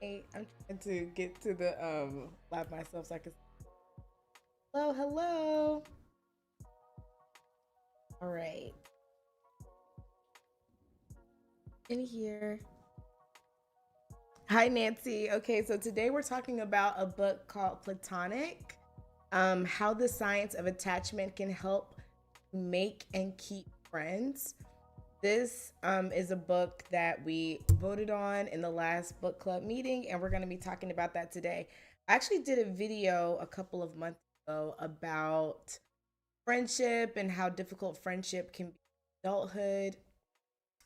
Hey, I'm trying to get to the live myself so I can. Hello, hello. All right, in here. Hi, Nancy. Okay, so today we're talking about a book called Platonic. How the science of attachment can help make and keep friends. This is a book that we voted on in the last book club meeting, and we're going to be talking about that today. I actually did a video a couple of months ago about friendship and how difficult friendship can be in adulthood.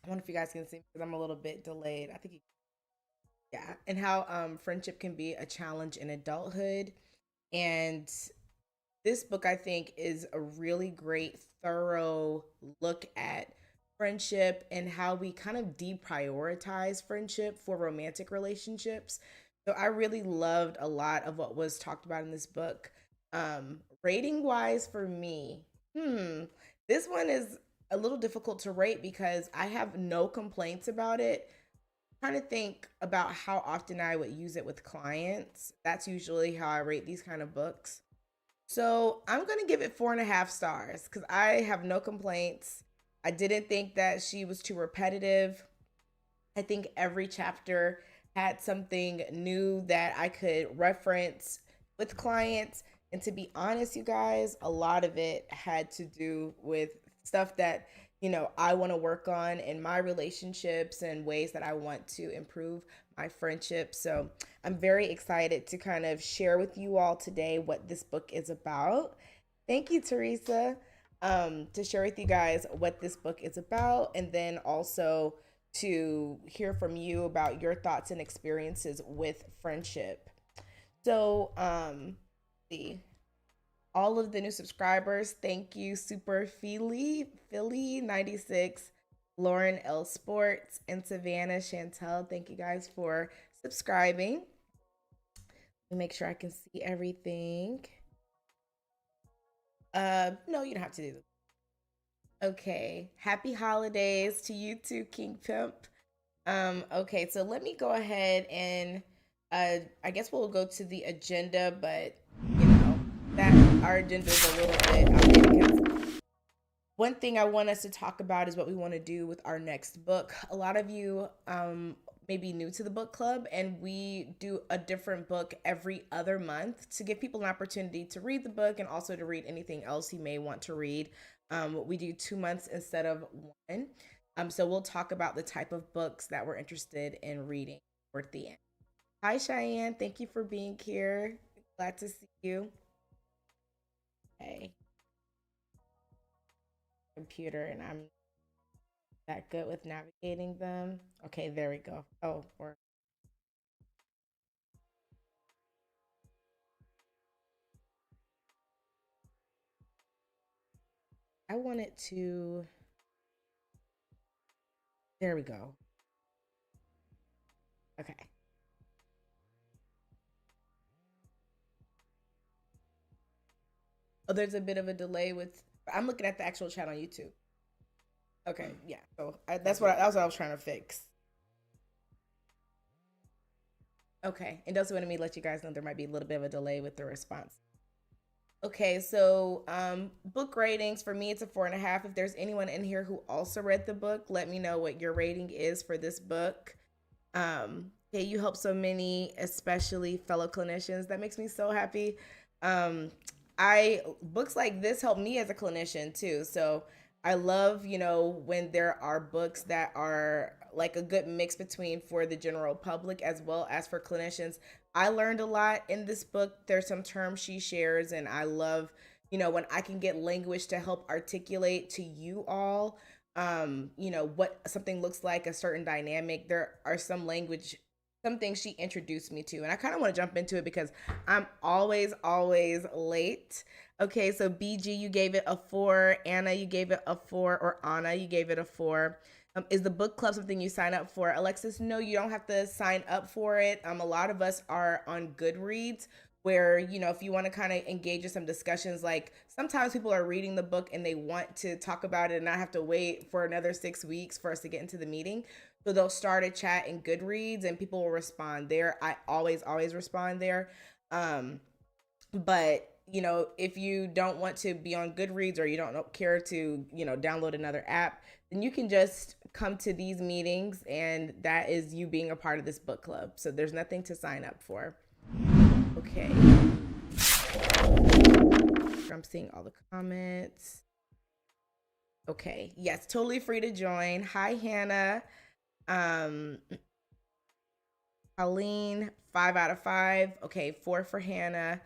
I wonder if you guys can see me because I'm a little bit delayed. I think, yeah, and how friendship can be a challenge in adulthood. And this book, I think, is a really great, thorough look at friendship and how we kind of deprioritize friendship for romantic relationships. So I really loved a lot of what was talked about in this book. Rating wise for me, this one is a little difficult to rate because I have no complaints about it. I'm trying to think about how often I would use it with clients. That's usually how I rate these kind of books. So I'm gonna give it 4.5 stars because I have no complaints. I didn't think that she was too repetitive. I think every chapter had something new that I could reference with clients. And to be honest, you guys, a lot of it had to do with stuff that, I want to work on in my relationships and ways that I want to improve my friendship. So I'm very excited to kind of share with you all today what this book is about. Thank you, Teresa, to share with you guys what this book is about, and then also to hear from you about your thoughts and experiences with friendship. So, see all of the new subscribers. Thank you, Super Philly 96, Lauren L Sports, and Savannah Chantel. Thank you guys for subscribing. Let me make sure I can see everything. No, you don't have to do this. Okay. Happy holidays to you too, King Pimp. Okay, so let me go ahead and I guess we'll go to the agenda, but you know, that our agenda is a little bit outdated because one thing I want us to talk about is what we want to do with our next book. A lot of you may be new to the book club, and we do a different book every other month to give people an opportunity to read the book and also to read anything else you may want to read. We do 2 months instead of one. So we'll talk about the type of books that we're interested in reading toward the end. Hi, Cheyenne. Thank you for being here. Glad to see you. Hey, computer, and I'm that good with navigating them. Okay, there we go. Oh, or I wanted to. There we go. Okay. Oh, there's a bit of a delay with. I'm looking at the actual chat on YouTube. Okay, yeah. So that's what I was trying to fix. Okay, and also wanted me to let you guys know there might be a little bit of a delay with the response. Okay, so book ratings for me, it's a 4.5. If there's anyone in here who also read the book, let me know what your rating is for this book. Yeah, you help so many, especially fellow clinicians. That makes me so happy. Um, I books like this help me as a clinician too. So I love, when there are books that are like a good mix between for the general public as well as for clinicians. I learned a lot in this book. There's some terms she shares, and I love, when I can get language to help articulate to you all what something looks like, a certain dynamic. There are some things she introduced me to, and I kind of want to jump into it because I'm always late. Okay, so BG, you gave it a 4. Anna, you gave it a 4. Or Anna, you gave it a 4. Is the book club something you sign up for? Alexis, no, you don't have to sign up for it. A lot of us are on Goodreads, where if you want to kind of engage in some discussions, like sometimes people are reading the book and they want to talk about it and not have to wait for another 6 weeks for us to get into the meeting. So they'll start a chat in Goodreads and people will respond there. I always respond there. But if you don't want to be on Goodreads or you don't care to, download another app, then you can just come to these meetings, and that is you being a part of this book club. So there's nothing to sign up for. Okay. I'm seeing all the comments. Okay. Yes, totally free to join. Hi, Hannah. Colleen, 5 out of 5. Okay, 4 for Hannah.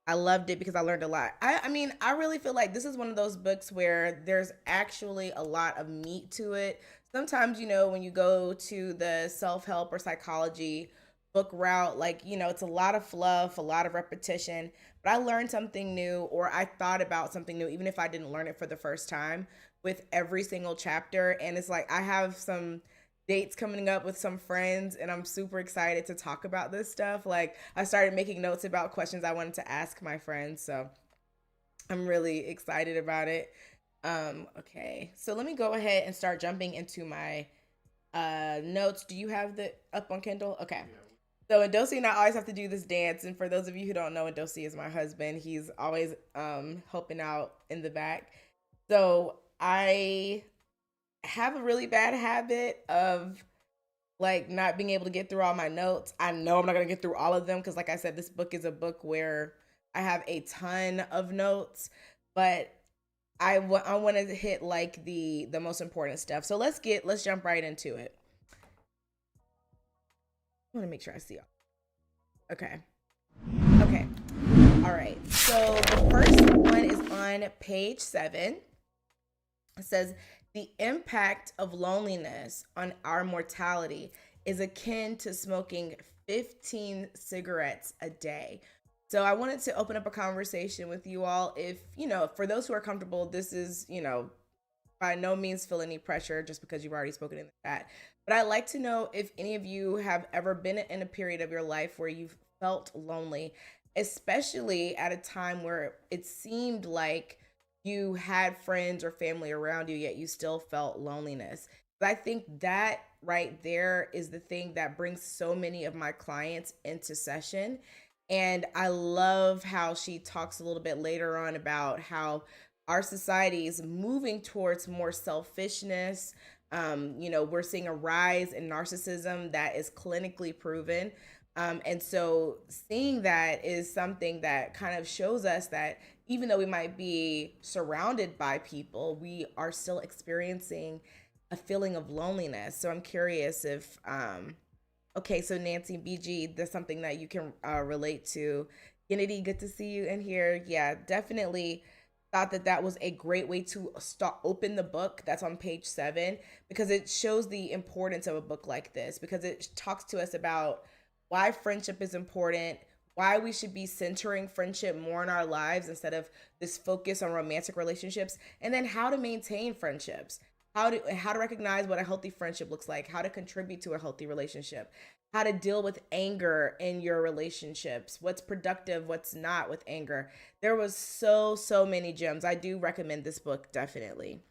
I loved it because I learned a lot. I mean, I really feel like this is one of those books where there's actually a lot of meat to it. Sometimes, when you go to the self-help or psychology book route, like, it's a lot of fluff, a lot of repetition, but I learned something new, or I thought about something new, even if I didn't learn it for the first time, with every single chapter. And it's like I have some dates coming up with some friends, and I'm super excited to talk about this stuff. Like, I started making notes about questions I wanted to ask my friends, so I'm really excited about it. Okay, so let me go ahead and start jumping into my notes. Do you have the up on Kindle? Okay. Yeah. So Ndosi and I always have to do this dance, and for those of you who don't know, Ndosi is my husband. He's always helping out in the back. So I have a really bad habit of like not being able to get through all my notes. I know I'm not going to get through all of them because, like I said, this book is a book where I have a ton of notes, but I want to hit like the most important stuff. So let's jump right into it. I want to make sure I see all. Okay. All right. So the first one is on page 7. It says, the impact of loneliness on our mortality is akin to smoking 15 cigarettes a day. So I wanted to open up a conversation with you all. If, for those who are comfortable, this is, by no means feel any pressure just because you've already spoken in the chat. But I'd like to know if any of you have ever been in a period of your life where you've felt lonely, especially at a time where it seemed like you had friends or family around you, yet you still felt loneliness. But I think that right there is the thing that brings so many of my clients into session. And I love how she talks a little bit later on about how our society is moving towards more selfishness. We're seeing a rise in narcissism that is clinically proven. And so seeing that is something that kind of shows us that even though we might be surrounded by people, we are still experiencing a feeling of loneliness. So I'm curious if, okay, so Nancy BG, that's something that you can relate to. Kennedy, good to see you in here. Yeah, definitely thought that was a great way to open the book that's on page 7, because it shows the importance of a book like this, because it talks to us about why friendship is important, why we should be centering friendship more in our lives instead of this focus on romantic relationships, and then how to maintain friendships, how to recognize what a healthy friendship looks like, how to contribute to a healthy relationship, how to deal with anger in your relationships, what's productive, what's not with anger. There was so many gems. I do recommend this book, definitely.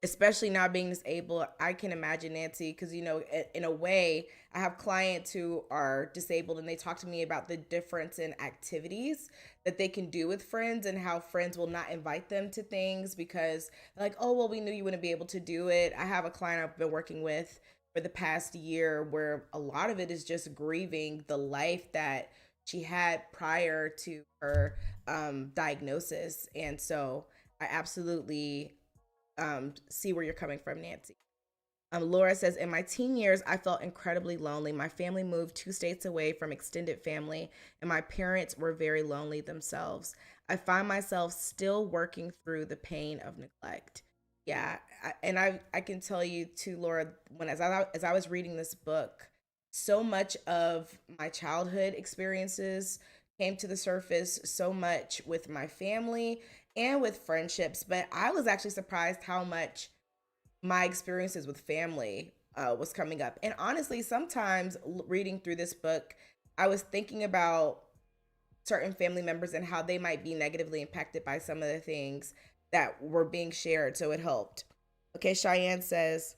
Especially not being disabled, I can imagine, Nancy, because, in a way, I have clients who are disabled and they talk to me about the difference in activities that they can do with friends and how friends will not invite them to things because like, oh, well, we knew you wouldn't be able to do it. I have a client I've been working with for the past year where a lot of it is just grieving the life that she had prior to her diagnosis. And so I absolutely see where you're coming from, Nancy. Laura says, in my teen years, I felt incredibly lonely. My family moved 2 states away from extended family, and my parents were very lonely themselves. I find myself still working through the pain of neglect. Yeah, I can tell you too, Laura, as I was reading this book, so much of my childhood experiences came to the surface, so much with my family and with friendships, but I was actually surprised how much my experiences with family was coming up. And honestly, sometimes reading through this book, I was thinking about certain family members and how they might be negatively impacted by some of the things that were being shared. So it helped. Okay, Cheyenne says,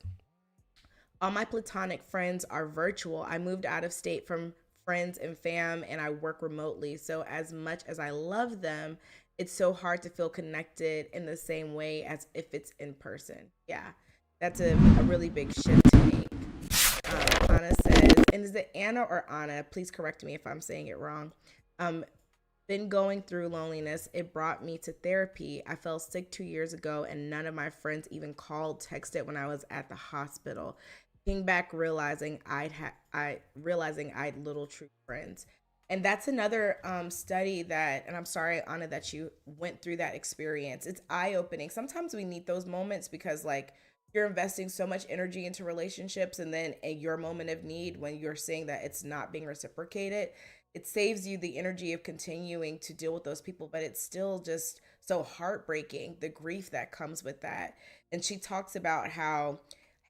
All my platonic friends are virtual. I moved out of state from friends and fam, and I work remotely. So, as much as I love them, it's so hard to feel connected in the same way as if it's in person. Yeah, that's a really big shift to make. Anna says, and is it Anna or Anna? Please correct me if I'm saying it wrong. Um, been going through loneliness. It brought me to therapy. I fell sick 2 years ago, and none of my friends even called, texted when I was at the hospital. Came back realizing I'd little true friends. And that's another study that, and I'm sorry, Anna, that you went through that experience. It's eye opening. Sometimes we need those moments because, like, you're investing so much energy into relationships, and then in your moment of need, when you're seeing that it's not being reciprocated, it saves you the energy of continuing to deal with those people, but it's still just so heartbreaking, the grief that comes with that. And she talks about how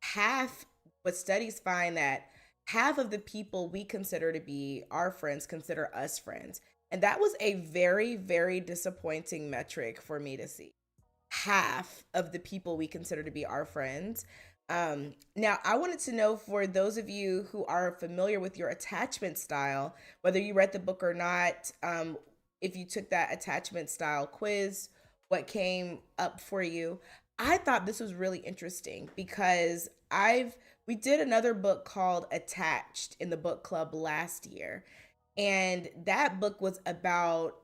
half, but studies find that half of the people we consider to be our friends consider us friends. And that was a very, very disappointing metric for me to see. Half of the people we consider to be our friends. Now, I wanted to know, for those of you who are familiar with your attachment style, whether you read the book or not, if you took that attachment style quiz, what came up for you. I thought this was really interesting because we did another book called Attached in the book club last year, and that book was about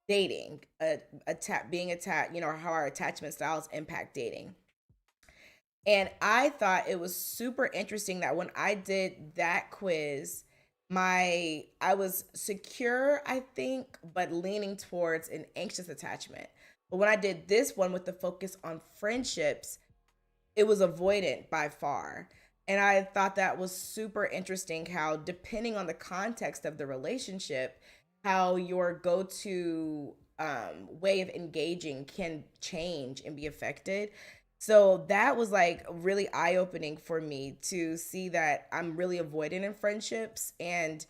dating, being attached, how our attachment styles impact dating. And I thought it was super interesting that when I did that quiz, I was secure, I think, but leaning towards an anxious attachment. But when I did this one with the focus on friendships, it was avoidant by far. And I thought that was super interesting how, depending on the context of the relationship, how your go to way of engaging can change and be affected. So that was like really eye opening for me to see that I'm really avoidant in friendships. And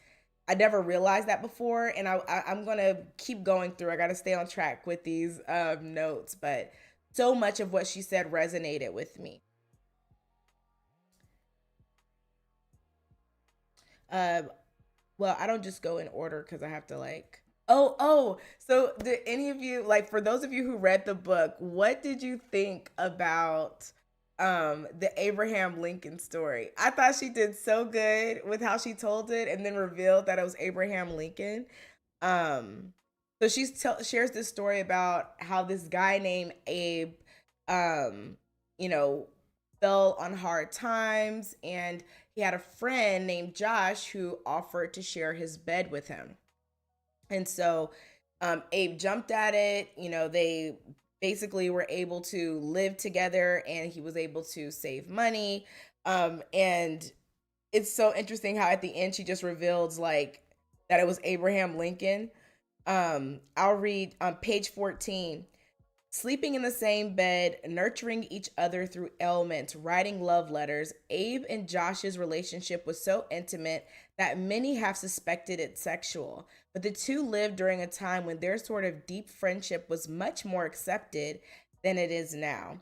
I never realized that before. And I'm going to keep going through. I got to stay on track with these notes. But so much of what she said resonated with me. Uh, well, I don't just go in order because I have to, like. Oh. So, did any of you, like, for those of you who read the book, what did you think about the Abraham Lincoln story? I thought she did so good with how she told it, and then revealed that it was Abraham Lincoln. Um, so shares this story about how this guy named Abe, um, you know, fell on hard times, and he had a friend named Josh who offered to share his bed with him. And so Abe jumped at it. They basically were able to live together, and he was able to save money. And it's so interesting how at the end she just reveals, like, that it was Abraham Lincoln. I'll read on page 14. Sleeping in the same bed, nurturing each other through ailments, writing love letters, Abe and Josh's relationship was so intimate that many have suspected it sexual. But the two lived during a time when their sort of deep friendship was much more accepted than it is now.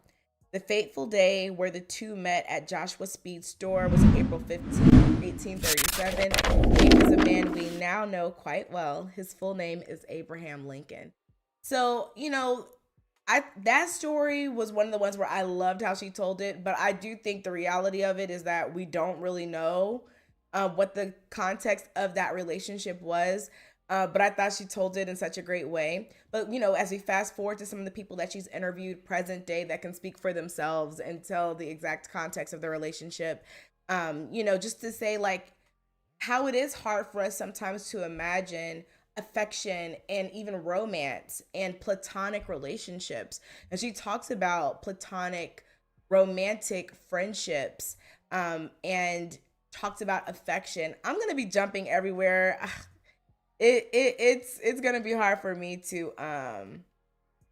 The fateful day where the two met at Joshua Speed's store was April 15th, 1837. Abe is a man we now know quite well. His full name is Abraham Lincoln. So, that story was one of the ones where I loved how she told it, but I do think the reality of it is that we don't really know what the context of that relationship was. But I thought she told it in such a great way. But, as we fast forward to some of the people that she's interviewed present day that can speak for themselves and tell the exact context of the relationship, just to say, like, how it is hard for us sometimes to imagine affection and even romance and platonic relationships. And she talks about platonic romantic friendships, and talks about affection. I'm going to be jumping everywhere. It's going to be hard for me to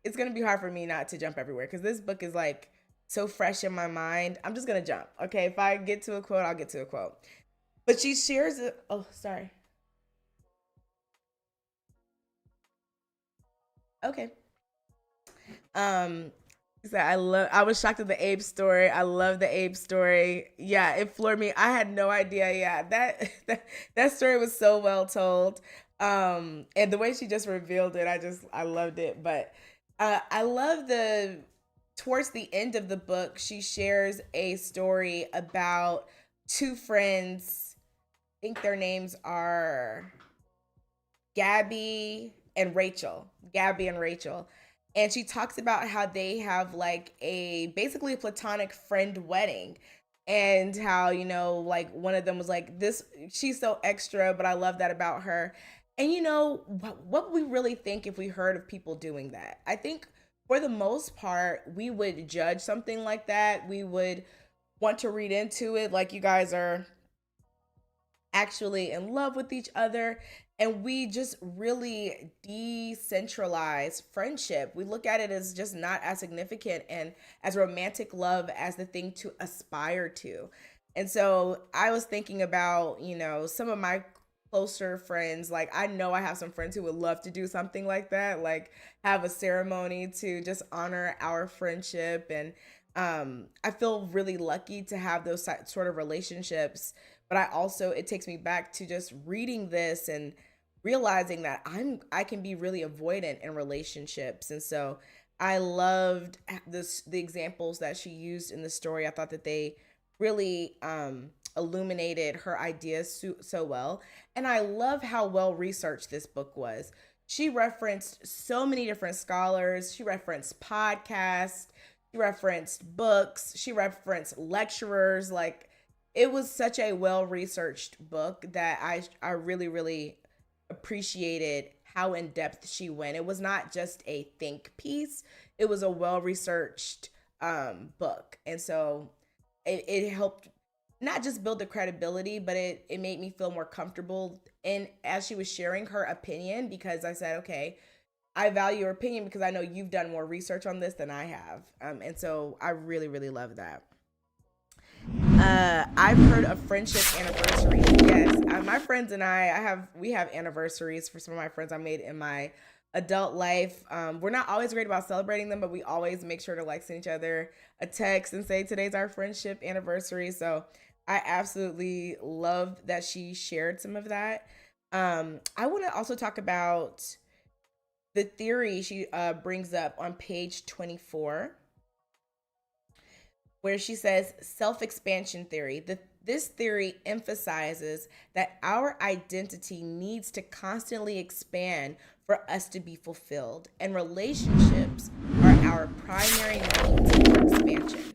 it's going to be hard for me not to jump everywhere because this book is, like, so fresh in my mind. I'm just going to jump. Okay, if I get to a quote, I'll get to a quote. But she shares it. Oh, sorry. Okay. Um, So I was shocked at the Abe story. I love the Abe story. Yeah, it floored me. I had no idea. Yeah, that story was so well told. And the way she just revealed it, I loved it. But I love the towards the end of the book, she shares a story about two friends. I think their names are Gabby and Rachel. Gabby and Rachel. And she talks about how they have like a basically a platonic friend wedding, and how, like one of them was like, this, she's so extra, but I love that about her. And what we really think if we heard of people doing that? I think for the most part, we would judge something like that. We would want to read into it like you guys are actually in love with each other, and we just really decentralize friendship. We look at it as just not as significant and as romantic love as the thing to aspire to. And so I was thinking about, some of my closer friends. Like, I know I have some friends who would love to do something like that, like have a ceremony to just honor our friendship. And I feel really lucky to have those sort of relationships. But I also, it takes me back to just reading this and realizing that I can be really avoidant in relationships. And so I loved the examples that she used in the story. I thought that they really illuminated her ideas so well. And I love how well researched this book was. She referenced so many different scholars. She referenced podcasts. She referenced books. She referenced lecturers. Like, it was such a well researched book that I really, really appreciated how in depth she went. It was not just a think piece, it was a well researched book. And so it helped not just build the credibility, but it made me feel more comfortable. And as she was sharing her opinion, because I said, okay, I value your opinion because I know you've done more research on this than I have. And so I really, really love that. I've heard of friendship anniversaries. Yes, my friends and we have anniversaries for some of my friends I made in my adult life. We're not always great about celebrating them, but we always make sure to like send each other a text and say today's our friendship anniversary. So I absolutely love that she shared some of that. I want to also talk about the theory she brings up on page 24, where she says self-expansion theory. This theory emphasizes that our identity needs to constantly expand for us to be fulfilled, and relationships are our primary means for expansion.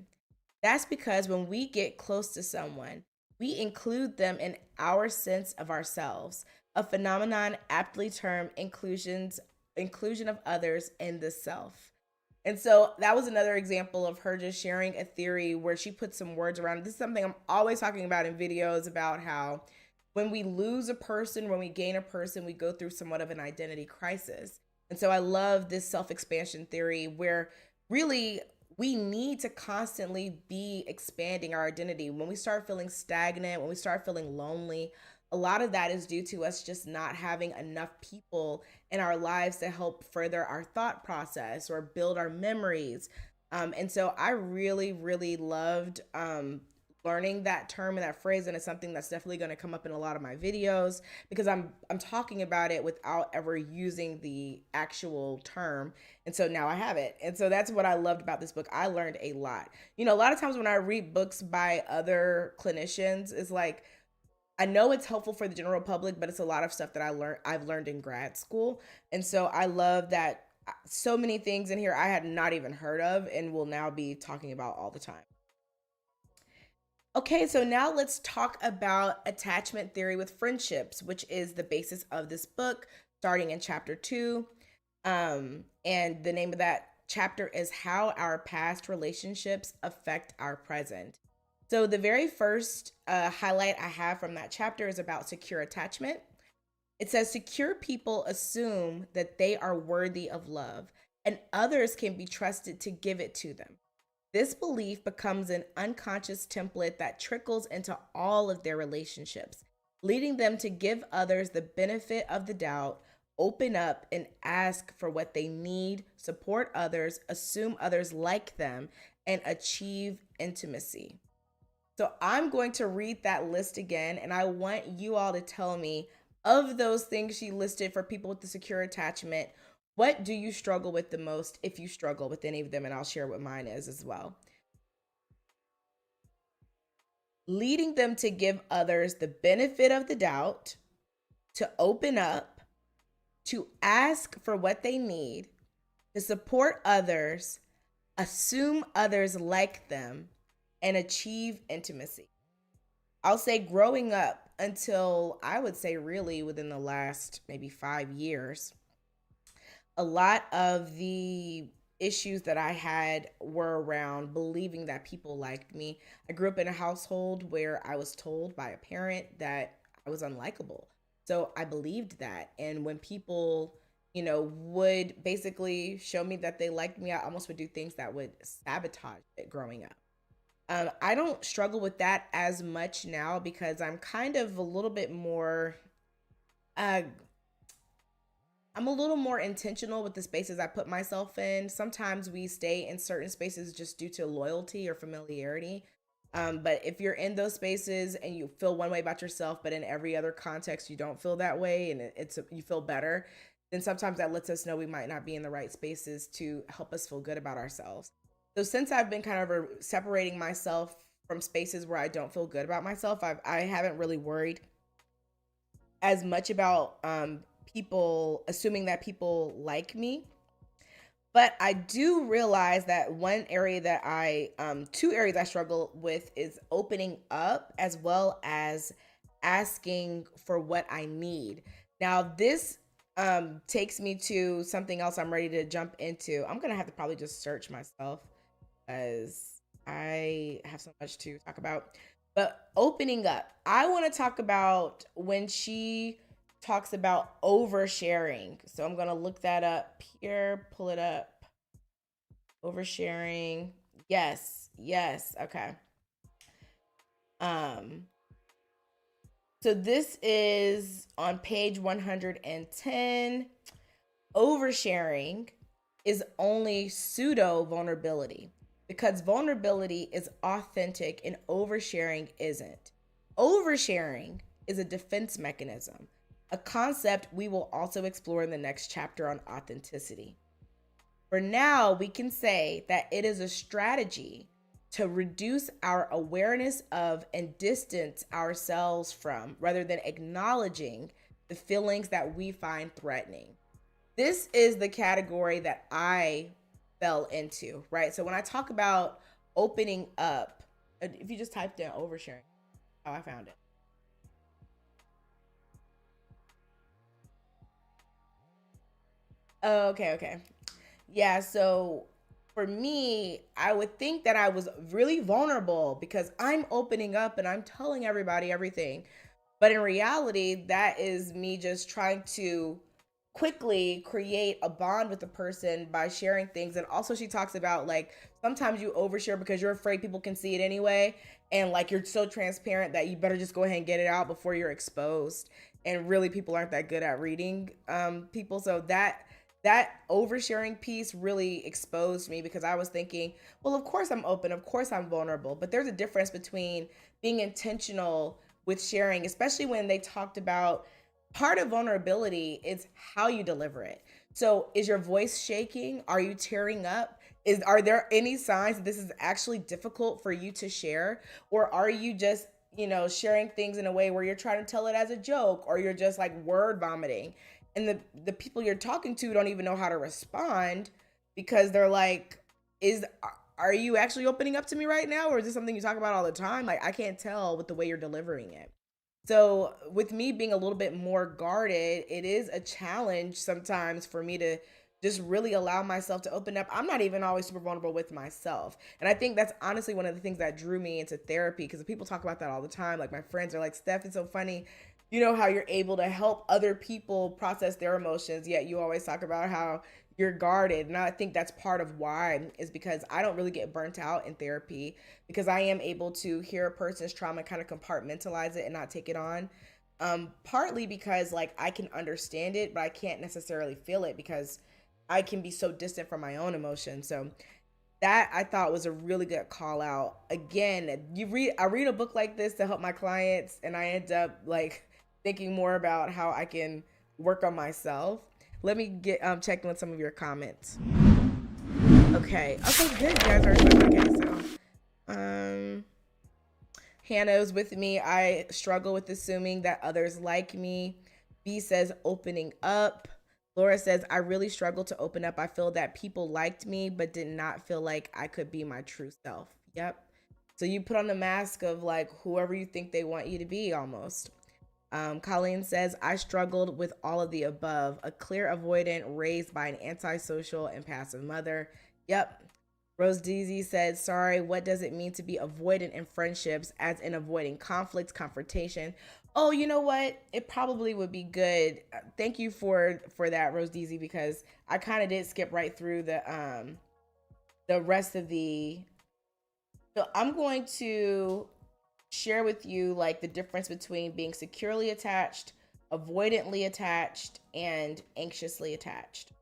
That's because when we get close to someone, we include them in our sense of ourselves, a phenomenon aptly termed inclusion of others in the self. And so that was another example of her just sharing a theory where she put some words around it. This is something I'm always talking about in videos, about how when we lose a person, when we gain a person, we go through somewhat of an identity crisis. And so I love this self-expansion theory where really we need to constantly be expanding our identity. When we start feeling stagnant, when we start feeling lonely, a lot of that is due to us just not having enough people in our lives to help further our thought process or build our memories. And so I really, really loved learning that term and that phrase, and it's something that's definitely going to come up in a lot of my videos because I'm talking about it without ever using the actual term. And so now I have it. And so that's what I loved about this book. I learned a lot. A lot of times when I read books by other clinicians, it's like, I know it's helpful for the general public, but it's a lot of stuff that I've learned in grad school. And so I love that so many things in here I had not even heard of and will now be talking about all the time. Okay, so now let's talk about attachment theory with friendships, which is the basis of this book, starting in chapter 2. And the name of that chapter is How Our Past Relationships Affect Our Present. So the very first highlight I have from that chapter is about secure attachment. It says secure people assume that they are worthy of love and others can be trusted to give it to them. This belief becomes an unconscious template that trickles into all of their relationships, leading them to give others the benefit of the doubt open up and ask for what they need, support others, assume others like them, and achieve intimacy. So I'm going to read that list again, and I want you all to tell me, of those things she listed for people with the secure attachment, what do you struggle with the most, if you struggle with any of them? And I'll share what mine is as well. Leading them to give others the benefit of the doubt, to open up, to ask for what they need, to support others, assume others like them, and achieve intimacy. I'll say growing up until I would say really within the last maybe 5 years, a lot of the issues that I had were around believing that people liked me. I grew up in a household where I was told by a parent that I was unlikable. So I believed that. And when people, would basically show me that they liked me, I almost would do things that would sabotage it growing up. I don't struggle with that as much now because I'm kind of a little bit more uh, I'm a little more intentional with the spaces I put myself in. Sometimes we stay in certain spaces just due to loyalty or familiarity. But if you're in those spaces and you feel one way about yourself, but in every other context you don't feel that way, and you feel better, then sometimes that lets us know we might not be in the right spaces to help us feel good about ourselves. So since I've been kind of separating myself from spaces where I don't feel good about myself, I haven't really worried as much about people assuming that people like me. But I do realize that two areas I struggle with is opening up as well as asking for what I need. Now, this takes me to something else I'm ready to jump into. I'm going to have to probably just search myself as I have so much to talk about. But opening up, I want to talk about when she talks about oversharing. So I'm going to look that up here, pull it up. Oversharing. Yes. Okay. So this is on page 110. Oversharing is only pseudo vulnerability because vulnerability is authentic and oversharing isn't. Oversharing is a defense mechanism, a concept we will also explore in the next chapter on authenticity. For now, we can say that it is a strategy to reduce our awareness of and distance ourselves from, rather than acknowledging the feelings that we find threatening. This is the category that I fell into, right? So when I talk about opening up, if you just typed in oversharing, oh, I found it. Oh, okay. Yeah, so for me, I would think that I was really vulnerable because I'm opening up and I'm telling everybody everything. But in reality, that is me just trying to quickly create a bond with the person by sharing things. And also, she talks about like sometimes you overshare because you're afraid people can see it anyway. And like you're so transparent that you better just go ahead and get it out before you're exposed. And really, people aren't that good at reading people. So that oversharing piece really exposed me because I was thinking, well, of course I'm open, of course I'm vulnerable, but there's a difference between being intentional with sharing, especially when they talked about part of vulnerability is how you deliver it. So is your voice shaking? Are you tearing up? Are there any signs that this is actually difficult for you to share? Or are you just, sharing things in a way where you're trying to tell it as a joke, or you're just like word vomiting? And the people you're talking to don't even know how to respond because they're like, are you actually opening up to me right now, or is this something you talk about all the time? Like, I can't tell with the way you're delivering it. So with me being a little bit more guarded, it is a challenge sometimes for me to just really allow myself to open up. I'm not even always super vulnerable with myself. And I think that's honestly one of the things that drew me into therapy, because people talk about that all the time. Like my friends are like, Steph, it's so funny. You know how you're able to help other people process their emotions, yet you always talk about how you're guarded. And I think that's part of why is because I don't really get burnt out in therapy, because I am able to hear a person's trauma, kind of compartmentalize it and not take it on. Partly because like I can understand it, but I can't necessarily feel it because I can be so distant from my own emotions. So that I thought was a really good call out. Again, I read a book like this to help my clients, and I end up like thinking more about how I can work on myself. Let me get checking with some of your comments. Okay. Okay, good. You guys are okay. So, um, Hannah's with me. I struggle with assuming that others like me. B says opening up. Laura says, I really struggle to open up. I feel that people liked me, but did not feel like I could be my true self. Yep. So you put on the mask of like whoever you think they want you to be almost. Colleen says, I struggled with all of the above. A clear avoidant raised by an antisocial and passive mother. Yep. Rose Deasy said, sorry, what does it mean to be avoidant in friendships, as in avoiding conflicts, confrontation? Oh, you know what? It probably would be good. Thank you for that, Rose Deasy, because I kind of did skip right through the rest of the. So I'm going to share with you like the difference between being securely attached, avoidantly attached, and anxiously attached.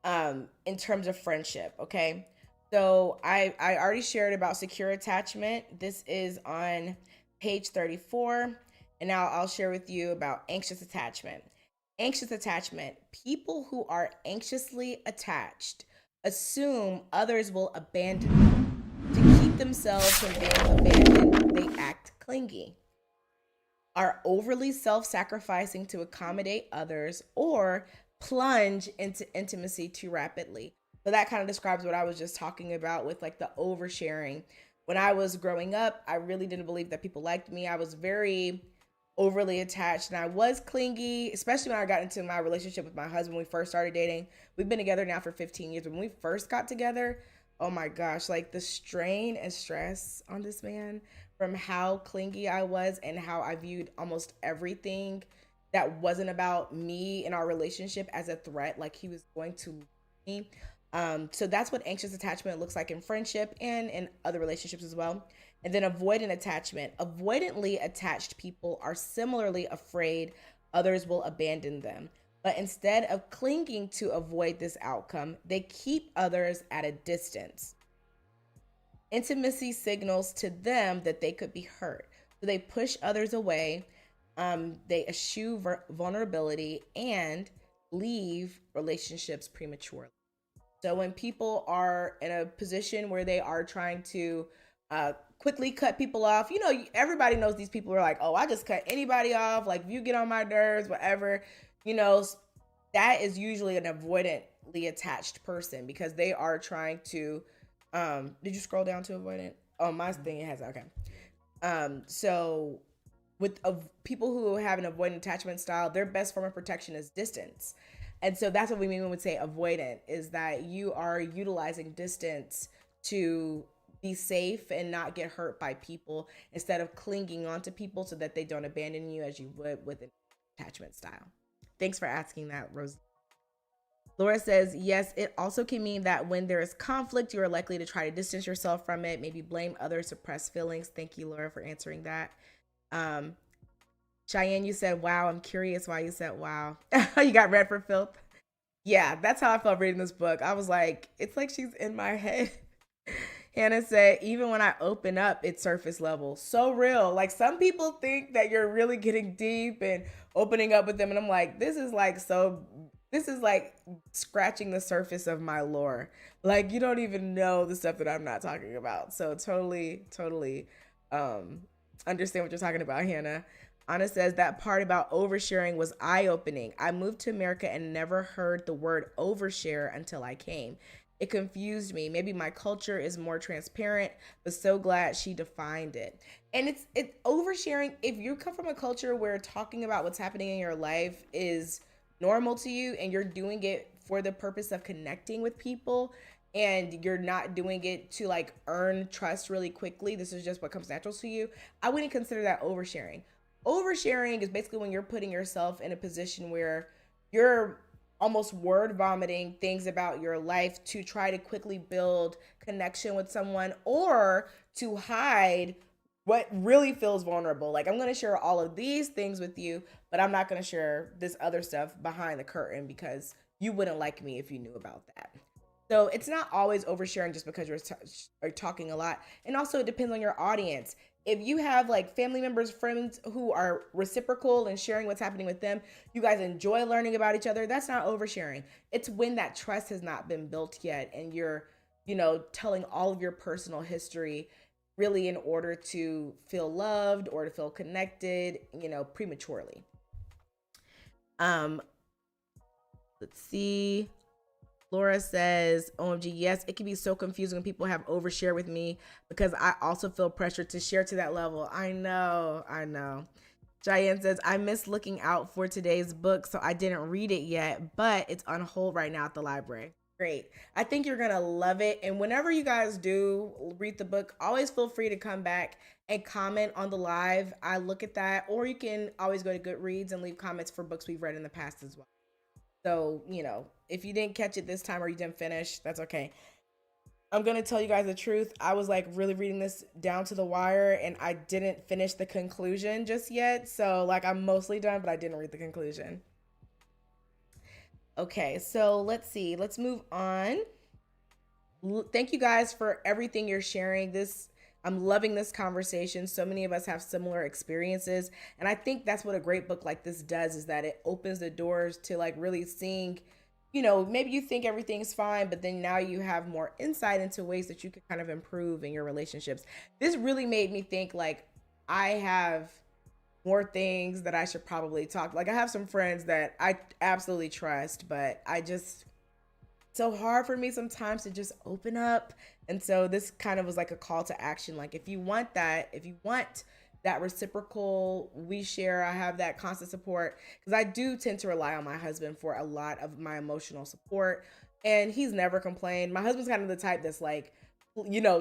In terms of friendship, okay? So I already shared about secure attachment. This is on page 34. And now I'll share with you about anxious attachment. Anxious attachment. People who are anxiously attached assume others will abandon them. To keep themselves from being abandoned, they act clingy, are overly self-sacrificing to accommodate others, or plunge into intimacy too rapidly. So that kind of describes what I was just talking about with like the oversharing. When I was growing up, I really didn't believe that people liked me. I was very overly attached and I was clingy, especially when I got into my relationship with my husband when we first started dating. We've been together now for 15 years. When we first got together, oh my gosh, like the strain and stress on this man from how clingy I was and how I viewed almost everything that wasn't about me in our relationship as a threat, like he was going to lose me. So that's what anxious attachment looks like in friendship and in other relationships as well. And then avoidant attachment. Avoidantly attached people are similarly afraid others will abandon them. But instead of clinging to avoid this outcome, they keep others at a distance. Intimacy signals to them that they could be hurt. So they push others away, they eschew vulnerability, and leave relationships prematurely. So when people are in a position where they are trying to quickly cut people off, you know, everybody knows these people are like, oh, I just cut anybody off. Like, if you get on my nerves, whatever, you know, that is usually an avoidantly attached person because they are trying to. Did you scroll down to avoidant? Oh, my thing it has okay. So with people who have an avoidant attachment style, their best form of protection is distance. And so that's what we mean when we say avoidant, is that you are utilizing distance to be safe and not get hurt by people instead of clinging on to people so that they don't abandon you as you would with an attachment style. Thanks for asking that, Rose. Laura says, yes, it also can mean that when there is conflict, you are likely to try to distance yourself from it, maybe blame others, suppress feelings. Thank you, Laura, for answering that. Cheyenne, you said, wow. I'm curious why you said, wow. You got red for filth. Yeah, that's how I felt reading this book. I was like, it's like she's in my head. Hannah said, even when I open up, it's surface level. So real. Like, some people think that you're really getting deep and opening up with them. And I'm like, this is like scratching the surface of my lore. Like, you don't even know the stuff that I'm not talking about. So totally understand what you're talking about, Hannah. Anna says that part about oversharing was eye-opening. I moved to America and never heard the word overshare until I came. It confused me. Maybe my culture is more transparent, but so glad she defined it. And it's oversharing. If you come from a culture where talking about what's happening in your life is normal to you and you're doing it for the purpose of connecting with people and you're not doing it to like earn trust really quickly, this is just what comes natural to you, I wouldn't consider that oversharing. Oversharing is basically when you're putting yourself in a position where you're almost word vomiting things about your life to try to quickly build connection with someone or to hide what really feels vulnerable. Like, I'm going to share all of these things with you, but I'm not going to share this other stuff behind the curtain because you wouldn't like me if you knew about that. So it's not always oversharing just because you're talking a lot. And also, it depends on your audience. If you have like family members, friends who are reciprocal and sharing what's happening with them, you guys enjoy learning about each other, that's not oversharing. It's when that trust has not been built yet and you're, telling all of your personal history really in order to feel loved or to feel connected, prematurely. Um, let's see. Laura says, OMG, yes, it can be so confusing when people have overshare with me because I also feel pressure to share to that level. I know. Cheyenne says, I miss looking out for today's book, so I didn't read it yet, but it's on hold right now at the library. Great. I think you're going to love it. And whenever you guys do read the book, always feel free to come back and comment on the live. I look at that. Or you can always go to Goodreads and leave comments for books we've read in the past as well. So, if you didn't catch it this time or you didn't finish, that's okay. I'm going to tell you guys the truth. I was like really reading this down to the wire and I didn't finish the conclusion just yet. So, like, I'm mostly done, but I didn't read the conclusion. Okay, so let's see. Let's move on. Thank you guys for everything you're sharing. I'm loving this conversation. So many of us have similar experiences. And I think that's what a great book like this does, is that it opens the doors to like really seeing, maybe you think everything's fine, but then now you have more insight into ways that you can kind of improve in your relationships. This really made me think like I have more things that I should probably talk. Like I have some friends that I absolutely trust, but so hard for me sometimes to just open up. And so this kind of was like a call to action. Like if you want that reciprocal, we share, I have that constant support, because I do tend to rely on my husband for a lot of my emotional support. And he's never complained. My husband's kind of the type that's like,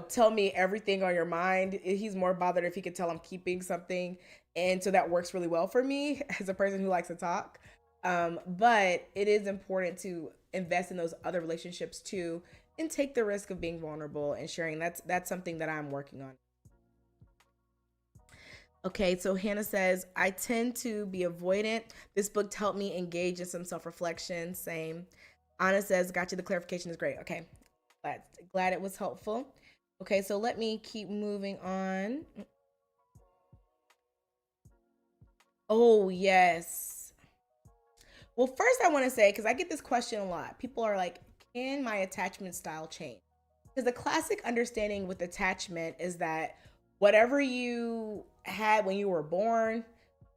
tell me everything on your mind. He's more bothered if he could tell I'm keeping something. And so that works really well for me as a person who likes to talk. But it is important to invest in those other relationships too, and take the risk of being vulnerable and sharing. That's something that I'm working on. Okay, so Hannah says, I tend to be avoidant. This book helped me engage in some self-reflection. Same. Anna says, got you. The clarification is great. Okay, glad it was helpful. Okay, so let me keep moving on. Oh, yes. Well, first I want to say, because I get this question a lot. People are like, can my attachment style change? Because the classic understanding with attachment is that whatever you had when you were born,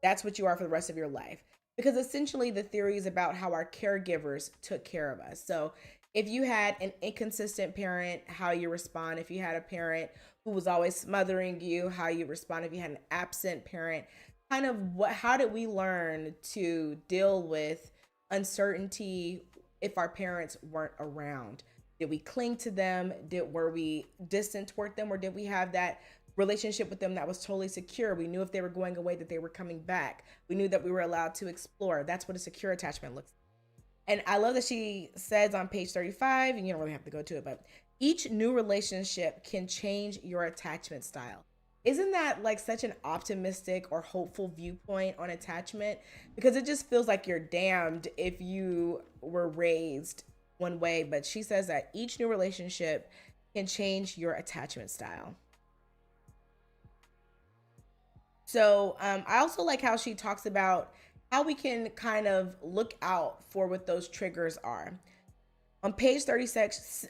that's what you are for the rest of your life. Because essentially the theory is about how our caregivers took care of us. So if you had an inconsistent parent, how you respond. If you had a parent who was always smothering you, how you respond. If you had an absent parent, kind of how did we learn to deal with uncertainty if our parents weren't around? Did we cling to them? Were we distant toward them, or did we have that relationship with them that was totally secure? We knew if they were going away that they were coming back. We knew that we were allowed to explore. That's what a secure attachment looks like. And I love that she says on page 35, and you don't really have to go to it, but each new relationship can change your attachment style. Isn't that like such an optimistic or hopeful viewpoint on attachment? Because it just feels like you're damned if you were raised one way. But she says that each new relationship can change your attachment style. So I also like how she talks about how we can kind of look out for what those triggers are. On page 36,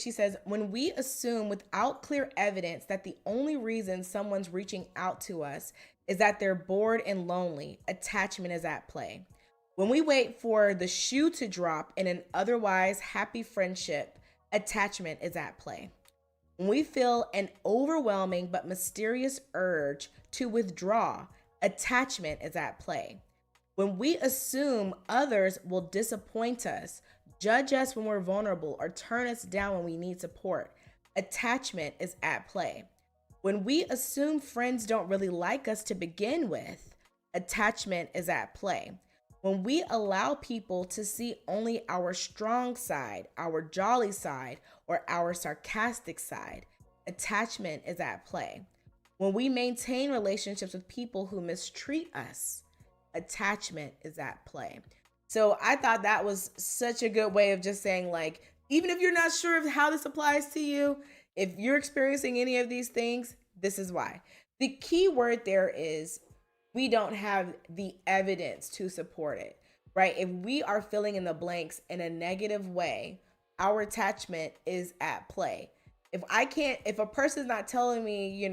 she says, when we assume without clear evidence that the only reason someone's reaching out to us is that they're bored and lonely, attachment is at play. When we wait for the shoe to drop in an otherwise happy friendship, attachment is at play. When we feel an overwhelming but mysterious urge to withdraw, attachment is at play. When we assume others will disappoint us, judge us when we're vulnerable, or turn us down when we need support, attachment is at play. When we assume friends don't really like us to begin with, attachment is at play. When we allow people to see only our strong side, our jolly side, or our sarcastic side, attachment is at play. When we maintain relationships with people who mistreat us, attachment is at play. So I thought that was such a good way of just saying, like, even if you're not sure of how this applies to you, if you're experiencing any of these things, this is why. The key word there is we don't have the evidence to support it, right? If we are filling in the blanks in a negative way, our attachment is at play. If a person's not telling me,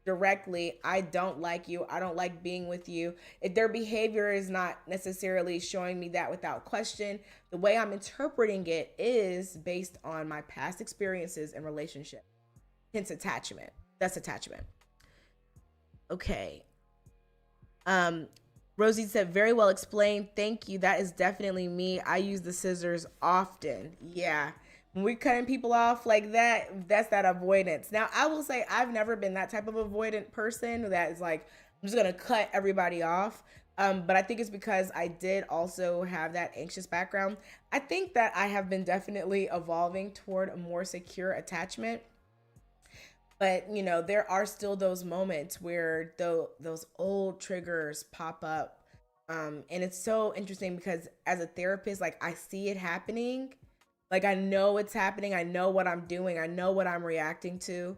directly, I don't like you, I don't like being with you, if their behavior is not necessarily showing me that without question, the way I'm interpreting it is based on my past experiences and relationship. Hence attachment. That's attachment. Okay. Um, Rosie said, very well explained. Thank you. That is definitely me. I use the scissors often. Yeah. When we're cutting people off like that, that's that avoidance. Now, I will say I've never been that type of avoidant person that is like, I'm just going to cut everybody off. But I think it's because I did also have that anxious background. I think that I have been definitely evolving toward a more secure attachment. But there are still those moments where those old triggers pop up, and it's so interesting because as a therapist, like, I see it happening, like, I know it's happening, I know what I'm doing, I know what I'm reacting to,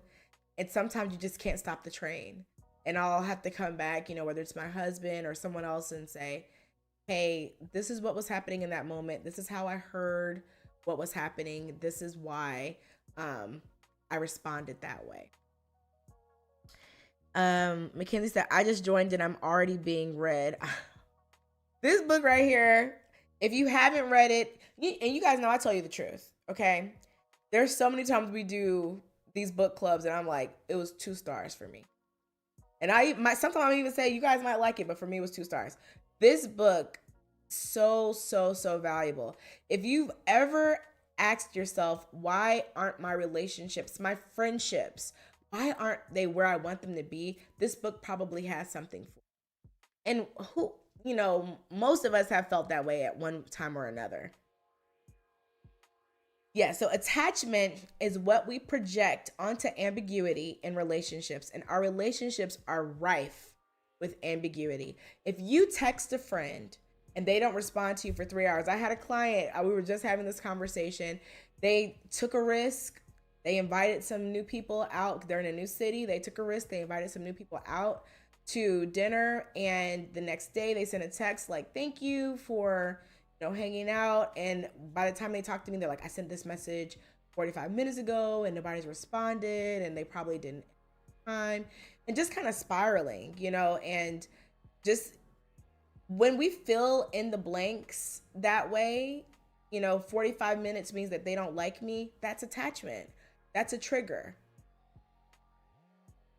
and sometimes you just can't stop the train, and I'll have to come back, whether it's my husband or someone else, and say, hey, this is what was happening in that moment, this is how I heard what was happening, this is why I responded that way. Mackenzie said, I just joined and I'm already being read. This book right here, if you haven't read it, and you guys know I tell you the truth, okay? There's so many times we do these book clubs and I'm like, it was 2 stars for me. And sometimes I even say, you guys might like it, but for me it was 2 stars. This book, so valuable. If you've ever asked yourself, why aren't my relationships, my friendships, why aren't they where I want them to be? This book probably has something for. And most of us have felt that way at one time or another. Yeah, so attachment is what we project onto ambiguity in relationships, and our relationships are rife with ambiguity. If you text a friend and they don't respond to you for 3 hours, I had a client, we were just having this conversation. They took a risk. They invited some new people out. They're in a new city. They took a risk. They invited some new people out to dinner. And the next day they sent a text like, thank you for, hanging out. And by the time they talked to me, they're like, I sent this message 45 minutes ago and nobody's responded. And they probably didn't have time. And just kind of spiraling, and just when we fill in the blanks that way, 45 minutes means that they don't like me. That's attachment. That's a trigger.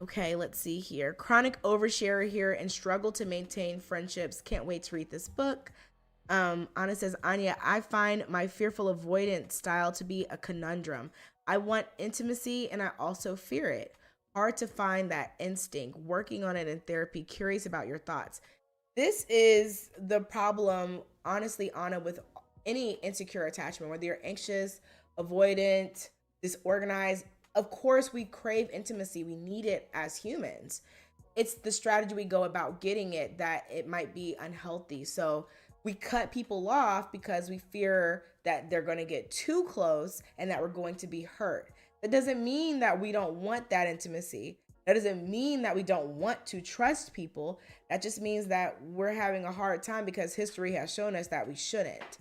Okay, let's see here. Chronic oversharer here and struggle to maintain friendships. Can't wait to read this book. Anna says, Anya, I find my fearful avoidant style to be a conundrum. I want intimacy and I also fear it. Hard to find that instinct. Working on it in therapy. Curious about your thoughts. This is the problem, honestly, Anna, with any insecure attachment, whether you're anxious, avoidant, disorganized. Of course, we crave intimacy. We need it as humans. It's the strategy we go about getting it that it might be unhealthy. So we cut people off because we fear that they're going to get too close and that we're going to be hurt. That doesn't mean that we don't want that intimacy. That doesn't mean that we don't want to trust people. That just means that we're having a hard time because history has shown us that we shouldn't.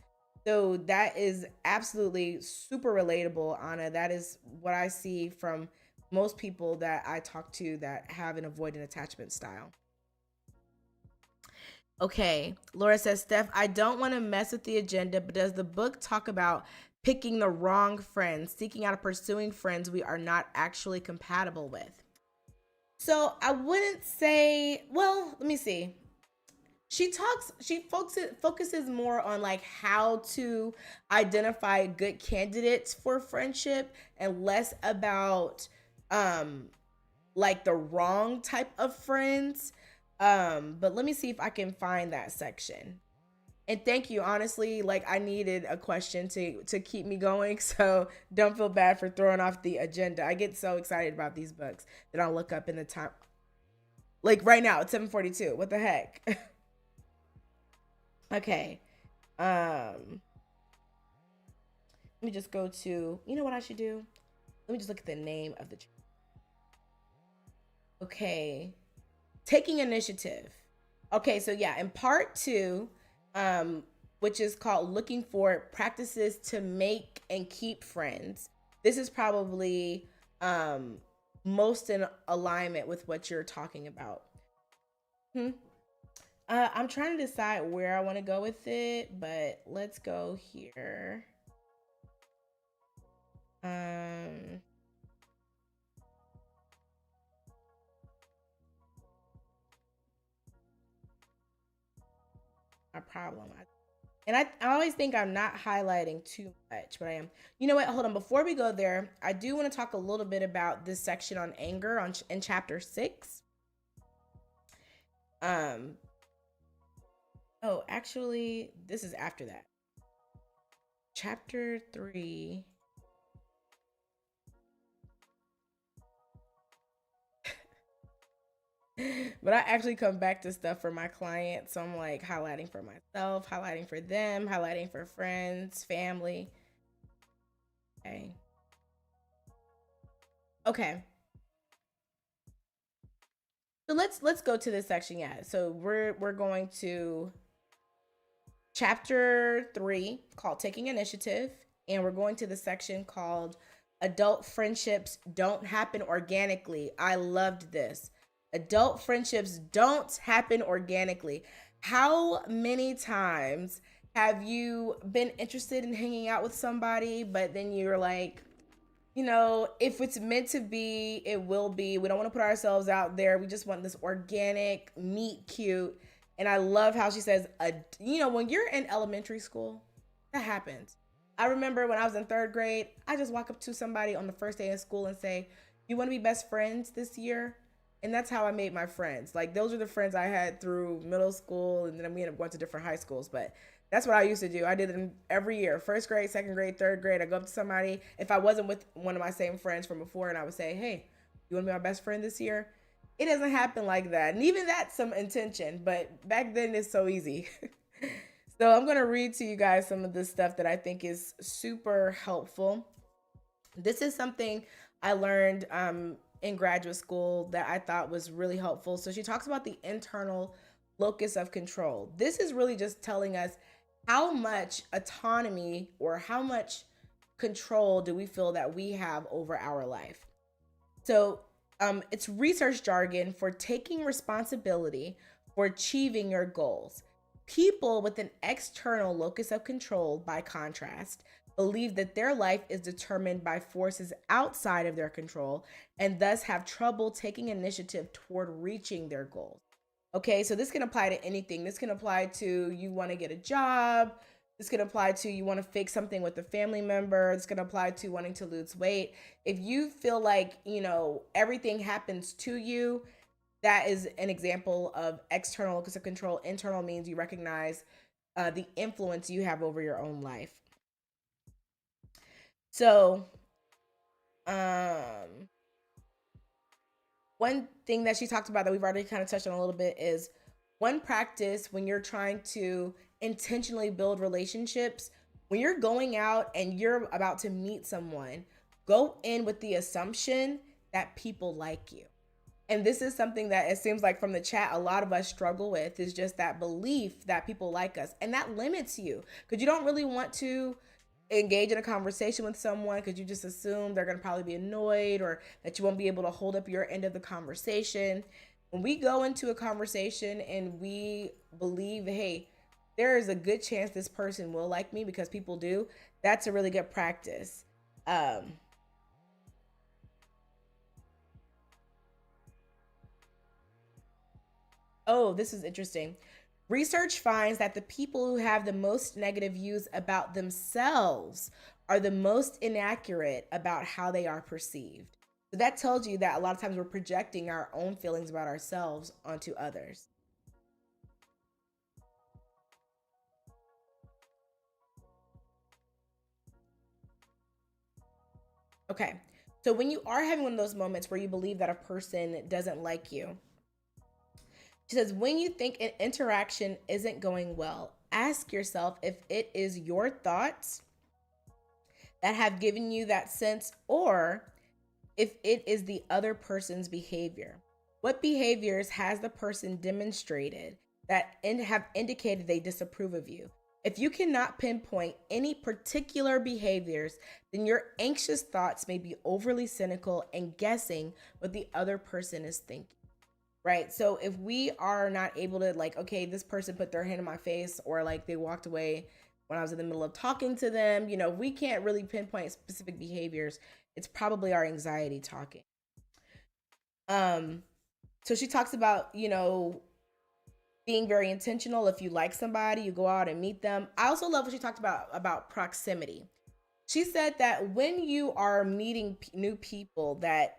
So that is absolutely super relatable, Anna. That is what I see from most people that I talk to that have an avoidant attachment style. Okay, Laura says, Steph, I don't want to mess with the agenda, but does the book talk about picking the wrong friends, seeking out and pursuing friends we are not actually compatible with? So I wouldn't say, well, let me see. She focuses more on like how to identify good candidates for friendship and less about like the wrong type of friends. But let me see if I can find that section. And thank you. Honestly, like I needed a question to keep me going. So don't feel bad for throwing off the agenda. I get so excited about these books that I'll look up in the time. Like right now, it's 7:42. What the heck? Okay. Let me just go to, you know what I should do? Let me just look at the name of the. Okay. Taking initiative. Okay, so yeah, in part two, which is called looking for practices to make and keep friends. This is probably most in alignment with what you're talking about. Hmm. I'm trying to decide where I want to go with it, but let's go here. Um, a problem. And I always think I'm not highlighting too much, but I am. You know what? Hold on. Before we go there, I do want to talk a little bit about this section on anger in chapter 6. Um. Oh, actually, this is after that. Chapter 3. But I actually come back to stuff for my clients. So I'm like highlighting for myself, highlighting for them, highlighting for friends, family. Okay. Okay. So let's go to this section. Yeah. So we're going to chapter 3 called Taking Initiative. And we're going to the section called Adult Friendships Don't Happen Organically. I loved this. Adult friendships don't happen organically. How many times have you been interested in hanging out with somebody, but then you're like, if it's meant to be, it will be. We don't want to put ourselves out there. We just want this organic, meet cute. And I love how she says, when you're in elementary school, that happens. I remember when I was in third grade, I just walk up to somebody on the first day of school and say, "You want to be best friends this year?" And that's how I made my friends. Like those are the friends I had through middle school, and then we ended up going to different high schools. But that's what I used to do. I did it every year. First grade, second grade, third grade. I go up to somebody. If I wasn't with one of my same friends from before, and I would say, "Hey, you want to be my best friend this year?" It doesn't happen like that. And even that's some intention. But back then, it's so easy. So I'm going to read to you guys some of this stuff that I think is super helpful. This is something I learned in graduate school that I thought was really helpful. So she talks about the internal locus of control. This is really just telling us how much autonomy or how much control do we feel that we have over our life. So it's research jargon for taking responsibility for achieving your goals. People with an external locus of control, by contrast, believe that their life is determined by forces outside of their control and thus have trouble taking initiative toward reaching their goals. Okay, so this can apply to anything. This can apply to you want to get a job. This can apply to you want to fix something with a family member. This can apply to wanting to lose weight. If you feel like, everything happens to you, that is an example of external locus of control. Internal means you recognize the influence you have over your own life. So, one thing that she talked about that we've already kind of touched on a little bit is one practice when you're trying to intentionally build relationships. When you're going out and you're about to meet someone, go in with the assumption that people like you. And this is something that it seems like from the chat, a lot of us struggle with, is just that belief that people like us. And that limits you because you don't really want to engage in a conversation with someone because you just assume they're going to probably be annoyed or that you won't be able to hold up your end of the conversation. When we go into a conversation and we believe, hey, there is a good chance this person will like me because people do, that's a really good practice. Oh, this is interesting. Research finds that the people who have the most negative views about themselves are the most inaccurate about how they are perceived. So that tells you that a lot of times we're projecting our own feelings about ourselves onto others. Okay. So when you are having one of those moments where you believe that a person doesn't like you, she says, when you think an interaction isn't going well, ask yourself if it is your thoughts that have given you that sense or if it is the other person's behavior. What behaviors has the person demonstrated that have indicated they disapprove of you? If you cannot pinpoint any particular behaviors, then your anxious thoughts may be overly cynical and guessing what the other person is thinking. Right? So if we are not able to, like, okay, this person put their hand in my face, or like they walked away when I was in the middle of talking to them, we can't really pinpoint specific behaviors. It's probably our anxiety talking. Um, so she talks about, being very intentional. If you like somebody, you go out and meet them. I also love what she talked about proximity. She said that when you are meeting new people, that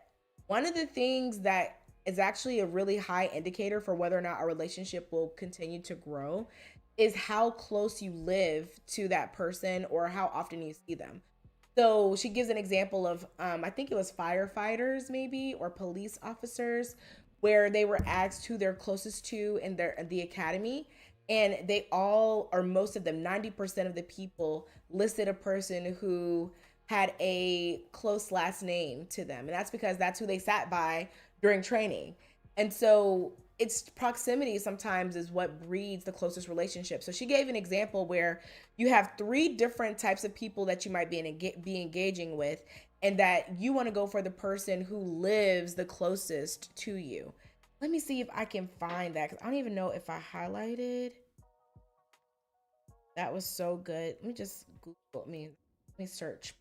one of the things that is actually a really high indicator for whether or not a relationship will continue to grow is how close you live to that person or how often you see them. So she gives an example of, I think it was firefighters maybe, or police officers, where they were asked who they're closest to in the academy, and they all, or most of them, 90% of the people listed a person who had a close last name to them, and that's because that's who they sat by during training. And so it's proximity sometimes is what breeds the closest relationship. So she gave an example where you have three different types of people that you might be engaging with, and that you want to go for the person who lives the closest to you. Let me see if I can find that, because I don't even know if I highlighted. That was so good. Let me just Google. Let me search.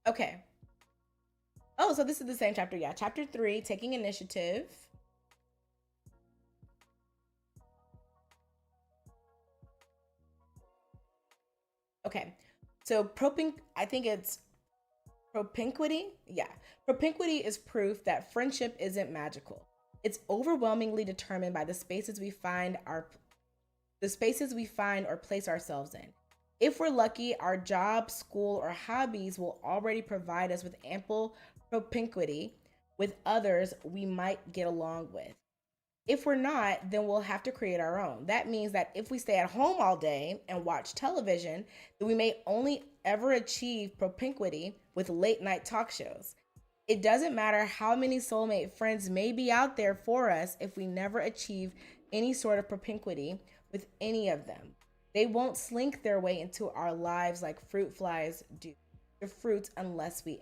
Okay. Oh, so this is the same chapter. Yeah, chapter 3, taking initiative. Okay. So I think it's Propinquity. Yeah. Propinquity is proof that friendship isn't magical. It's overwhelmingly determined by the spaces we find or place ourselves in. If we're lucky, our job, school, or hobbies will already provide us with ample propinquity with others we might get along with. If we're not, then we'll have to create our own. That means that if we stay at home all day and watch television, then we may only ever achieve propinquity with late night talk shows. It doesn't matter how many soulmate friends may be out there for us if we never achieve any sort of propinquity with any of them. They won't slink their way into our lives like fruit flies do the fruits unless we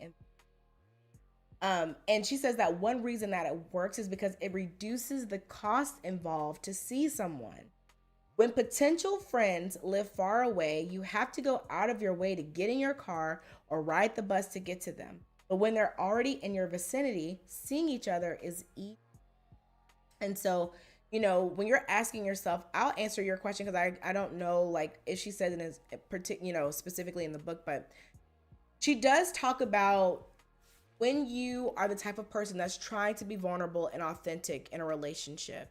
and she says that one reason that it works is because it reduces the cost involved to see someone. When potential friends live far away, you have to go out of your way to get in your car or ride the bus to get to them. But when they're already in your vicinity, seeing each other is easy. And so, when you're asking yourself, I'll answer your question because I don't know, like, if she says it is specifically in the book, but she does talk about when you are the type of person that's trying to be vulnerable and authentic in a relationship,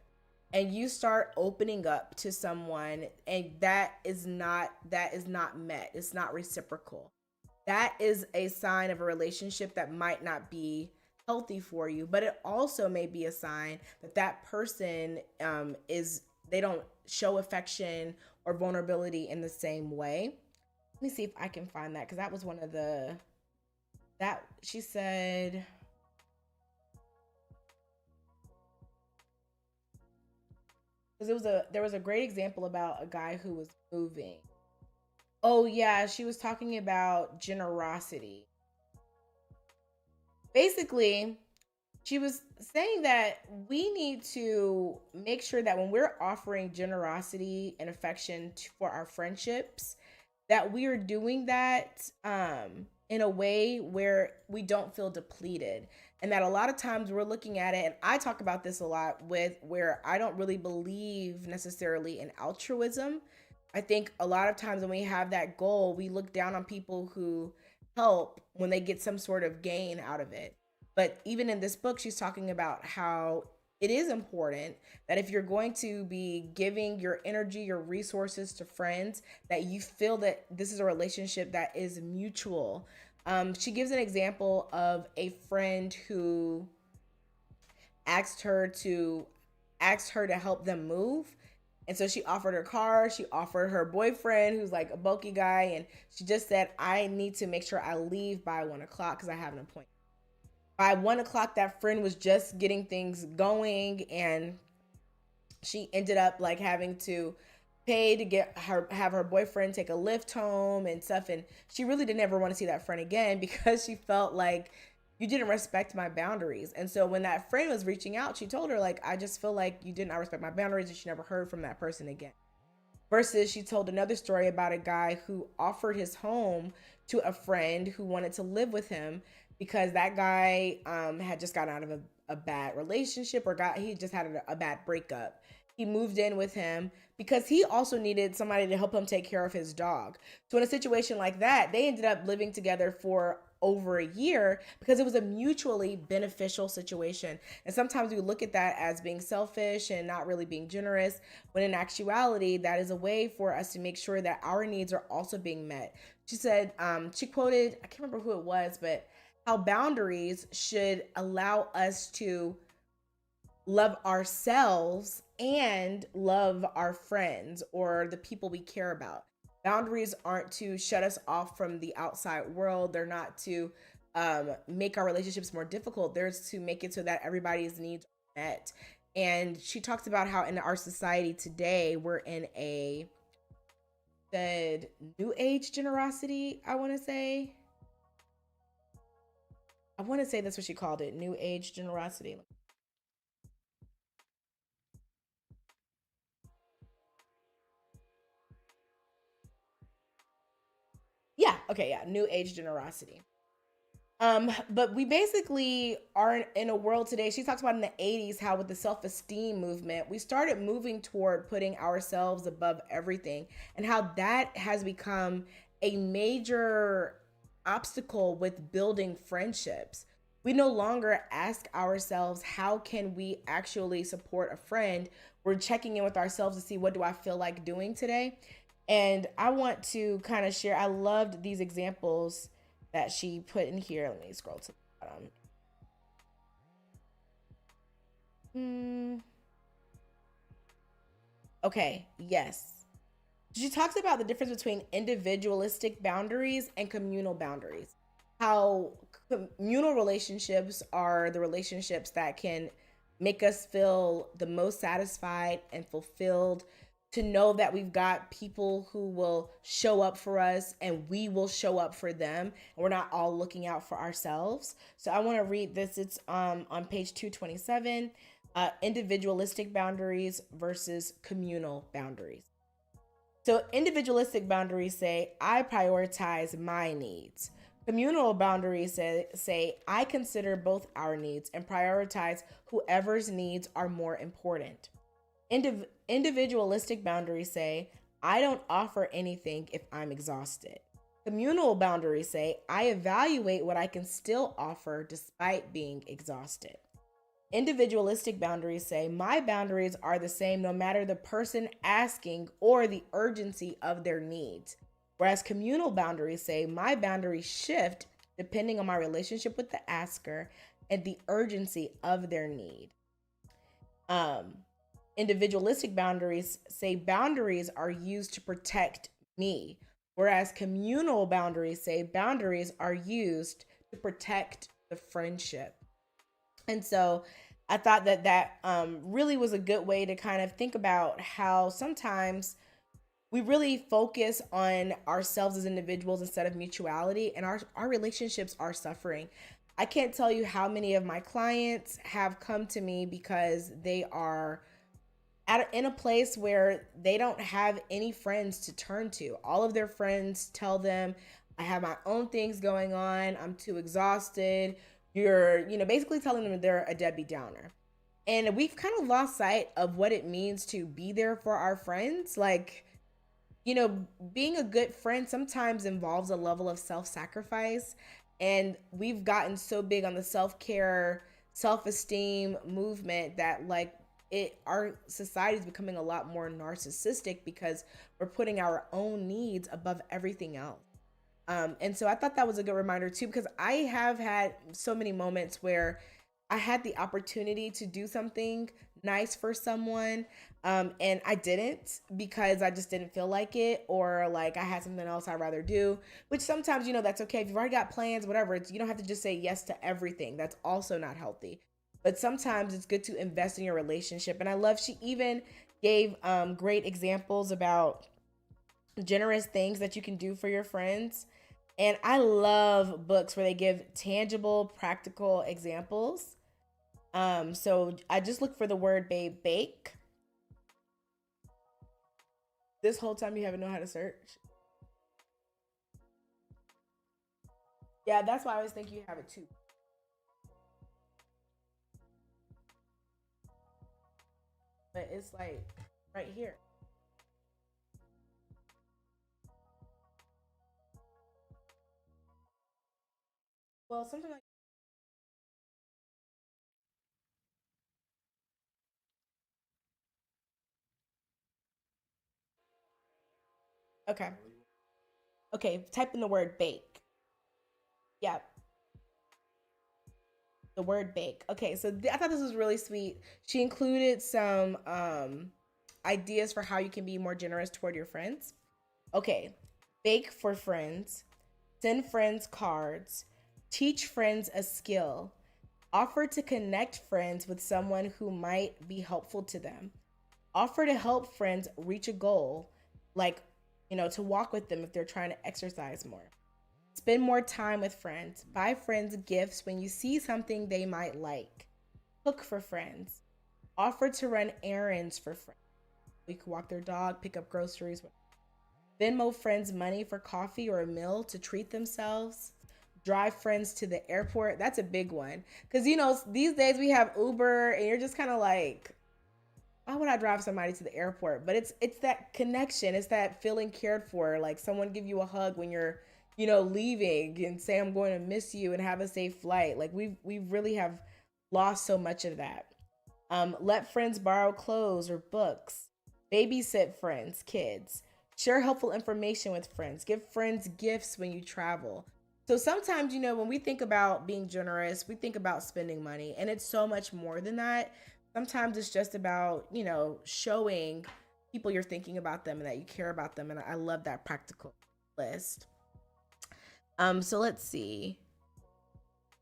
and you start opening up to someone, and that is not met, it's not reciprocal, that is a sign of a relationship that might not be healthy for you. But it also may be a sign that that person is they don't show affection or vulnerability in the same way. Let me see if I can find that, because that was one of the that she said. Because there was a great example about a guy who was moving. Oh yeah, she was talking about generosity. Basically, she was saying that we need to make sure that when we're offering generosity and affection for our friendships, that we are doing that in a way where we don't feel depleted. And that a lot of times we're looking at it, and I talk about this a lot, with where I don't really believe necessarily in altruism. I think a lot of times when we have that goal, we look down on people who help when they get some sort of gain out of it. But even in this book, she's talking about how it is important that if you're going to be giving your energy, your resources to friends, that you feel that this is a relationship that is mutual. She gives an example of a friend who asked her to asked her to help them move. And so she offered her car, she offered her boyfriend, who's like a bulky guy, and she just said, I need to make sure I leave by 1 o'clock because I have an appointment. By 1 o'clock, that friend was just getting things going, and she ended up like having to pay to get her have her boyfriend take a lift home and stuff. And she really didn't ever want to see that friend again because she felt like you didn't respect my boundaries. And so when that friend was reaching out, she told her like, I just feel like you did not respect my boundaries, and she never heard from that person again. Versus she told another story about a guy who offered his home to a friend who wanted to live with him because that guy had just gotten out of a bad relationship, or he just had a bad breakup. He moved in with him because he also needed somebody to help him take care of his dog. So in a situation like that, they ended up living together for over a year because it was a mutually beneficial situation. And sometimes we look at that as being selfish and not really being generous, when in actuality, that is a way for us to make sure that our needs are also being met. She said, she quoted, I can't remember who it was, but how boundaries should allow us to love ourselves and love our friends or the people we care about. Boundaries aren't to shut us off from the outside world. They're not to make our relationships more difficult. They're to make it so that everybody's needs are met. And she talks about how in our society today, we're in a said new age generosity, I want to say. That's what she called it, new age generosity. Yeah, okay, yeah, new age generosity. But we basically are in a world today. She talks about in the 80s how with the self-esteem movement, we started moving toward putting ourselves above everything, and how that has become a major obstacle with building friendships. We no longer ask ourselves, how can we actually support a friend? We're checking in with ourselves to see, what do I feel like doing today? And I want to kind of share, I loved these examples that she put in here. Let me scroll to the bottom. Hmm. Okay, yes. She talks about the difference between individualistic boundaries and communal boundaries. How communal relationships are the relationships that can make us feel the most satisfied and fulfilled, to know that we've got people who will show up for us and we will show up for them, and we're not all looking out for ourselves. So I want to read this. It's on page 227, individualistic boundaries versus communal boundaries. So individualistic boundaries say, I prioritize my needs. Communal boundaries say I consider both our needs and prioritize whoever's needs are more important. Individualistic boundaries say, I don't offer anything if I'm exhausted. Communal boundaries say, I evaluate what I can still offer despite being exhausted. Individualistic boundaries say, my boundaries are the same no matter the person asking or the urgency of their needs. Whereas communal boundaries say, my boundaries shift depending on my relationship with the asker and the urgency of their need. Um, Individualistic boundaries say boundaries are used to protect me, whereas communal boundaries say boundaries are used to protect the friendship. And so I thought that really was a good way to kind of think about how sometimes we really focus on ourselves as individuals instead of mutuality, and our relationships are suffering. I can't tell you how many of my clients have come to me because they are in a place where they don't have any friends to turn to. All of their friends tell them, I have my own things going on, I'm too exhausted. You're, basically telling them they're a Debbie Downer. And we've kind of lost sight of what it means to be there for our friends. Like, you know, being a good friend sometimes involves a level of self sacrifice. And we've gotten so big on the self care, self esteem movement that, like, our society is becoming a lot more narcissistic because we're putting our own needs above everything else. And so I thought that was a good reminder too, because I have had so many moments where I had the opportunity to do something nice for someone, and I didn't because I just didn't feel like it, or like I had something else I'd rather do. Which sometimes, you know, that's okay if you've already got plans, whatever. You don't have to just say yes to everything. That's also not healthy. But sometimes it's good to invest in your relationship. And I love she even gave great examples about generous things that you can do for your friends. And I love books where they give tangible, practical examples. So I just look for the word babe bake. This whole time you haven't known how to search. Yeah, that's why I always think you have it too. But it's like right here. Well, something like, okay. Okay, type in the word bake. Yeah, the word bake. Okay, so I thought this was really sweet. She included some ideas for how you can be more generous toward your friends. Okay, bake for friends, send friends cards, teach friends a skill, offer to connect friends with someone who might be helpful to them, offer to help friends reach a goal, like, you know, to walk with them if they're trying to exercise more. Spend more time with friends. Buy friends gifts when you see something they might like. Cook for friends. Offer to run errands for friends. We could walk their dog, pick up groceries. Venmo friends money for coffee or a meal to treat themselves. Drive friends to the airport. That's a big one. Because, you know, these days we have Uber and you're just kind of like, why would I drive somebody to the airport? But it's that connection. It's that feeling cared for. Like someone give you a hug when you're, you know, leaving and say I'm going to miss you and have a safe flight. Like we really have lost so much of that. Let friends borrow clothes or books. Babysit friends, kids. Share helpful information with friends. Give friends gifts when you travel. So sometimes, you know, when we think about being generous, we think about spending money, and it's so much more than that. Sometimes it's just about, you know, showing people you're thinking about them and that you care about them. And I love that practical list. So let's see.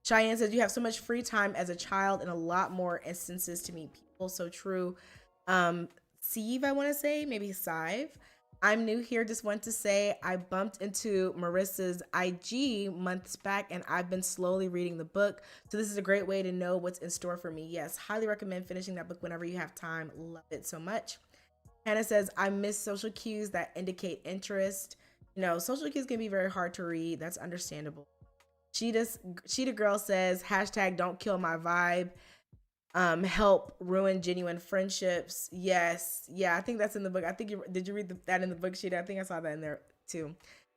Cheyenne says you have so much free time as a child and a lot more instances to meet people. So true. Sieve, I want to say, maybe Sive. I'm new here. Just want to say I bumped into Marissa's IG months back and I've been slowly reading the book. So this is a great way to know what's in store for me. Yes, highly recommend finishing that book whenever you have time. Love it so much. Hannah says, I miss social cues that indicate interest. You know, social cues can be very hard to read. That's understandable. She just she the girl says hashtag don't kill my vibe. Help ruin genuine friendships. Yes, yeah, I think that's in the book. I think you did you read that in the book sheet? I think I saw that in there too.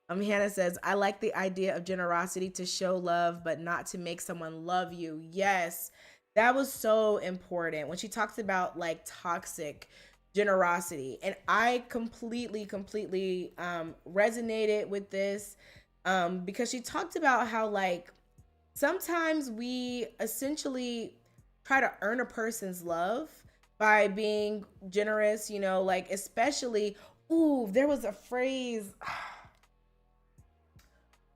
Hannah says I like the idea of generosity to show love, but not to make someone love you. Yes, that was so important when she talks about like toxic generosity, and I completely resonated with this because she talked about how like sometimes we essentially try to earn a person's love by being generous, you know, like especially, ooh, there was a phrase.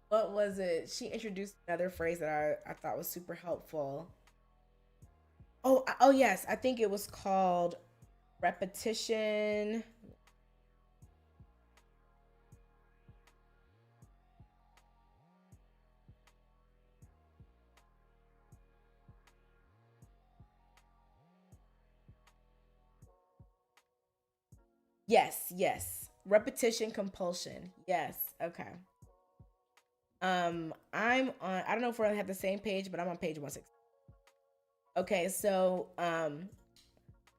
What was it? She introduced another phrase that I thought was super helpful. Oh yes, I think it was called repetition. Yes. Repetition compulsion. Yes. Okay. I'm on I don't know if we're gonna have the same page, but I'm on page 160. Okay, so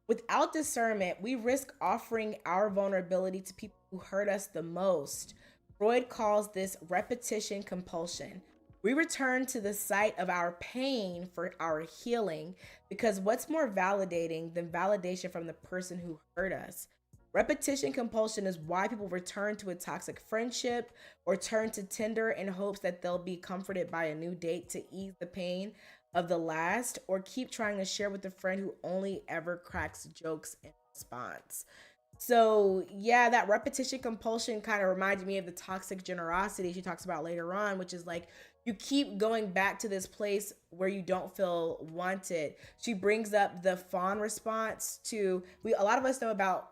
Without discernment, we risk offering our vulnerability to people who hurt us the most. Freud calls this repetition compulsion. We return to the site of our pain for our healing because what's more validating than validation from the person who hurt us? Repetition compulsion is why people return to a toxic friendship or turn to Tinder in hopes that they'll be comforted by a new date to ease the pain of the last, or keep trying to share with a friend who only ever cracks jokes in response. So, yeah, that repetition compulsion kind of reminded me of the toxic generosity she talks about later on, which is like you keep going back to this place where you don't feel wanted. She brings up the fawn response to we a lot of us know about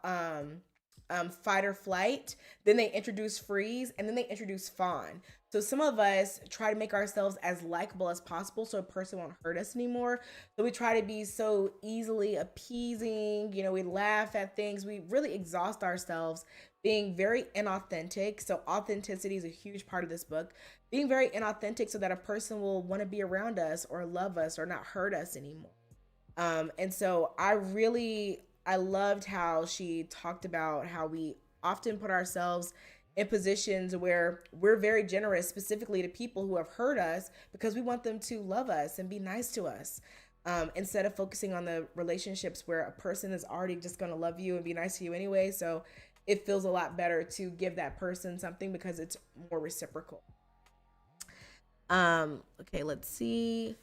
fight or flight. Then they introduce freeze, and then they introduce fawn. So some of us try to make ourselves as likable as possible so a person won't hurt us anymore. So we try to be so easily appeasing. We laugh at things. We really exhaust ourselves being very inauthentic. So authenticity is a huge part of this book. Being very inauthentic so that a person will want to be around us or love us or not hurt us anymore. And so I loved how she talked about how we often put ourselves in positions where we're very generous, specifically to people who have hurt us, because we want them to love us and be nice to us. Instead of focusing on the relationships where a person is already just going to love you and be nice to you anyway. So it feels a lot better to give that person something because it's more reciprocal. Okay, let's see.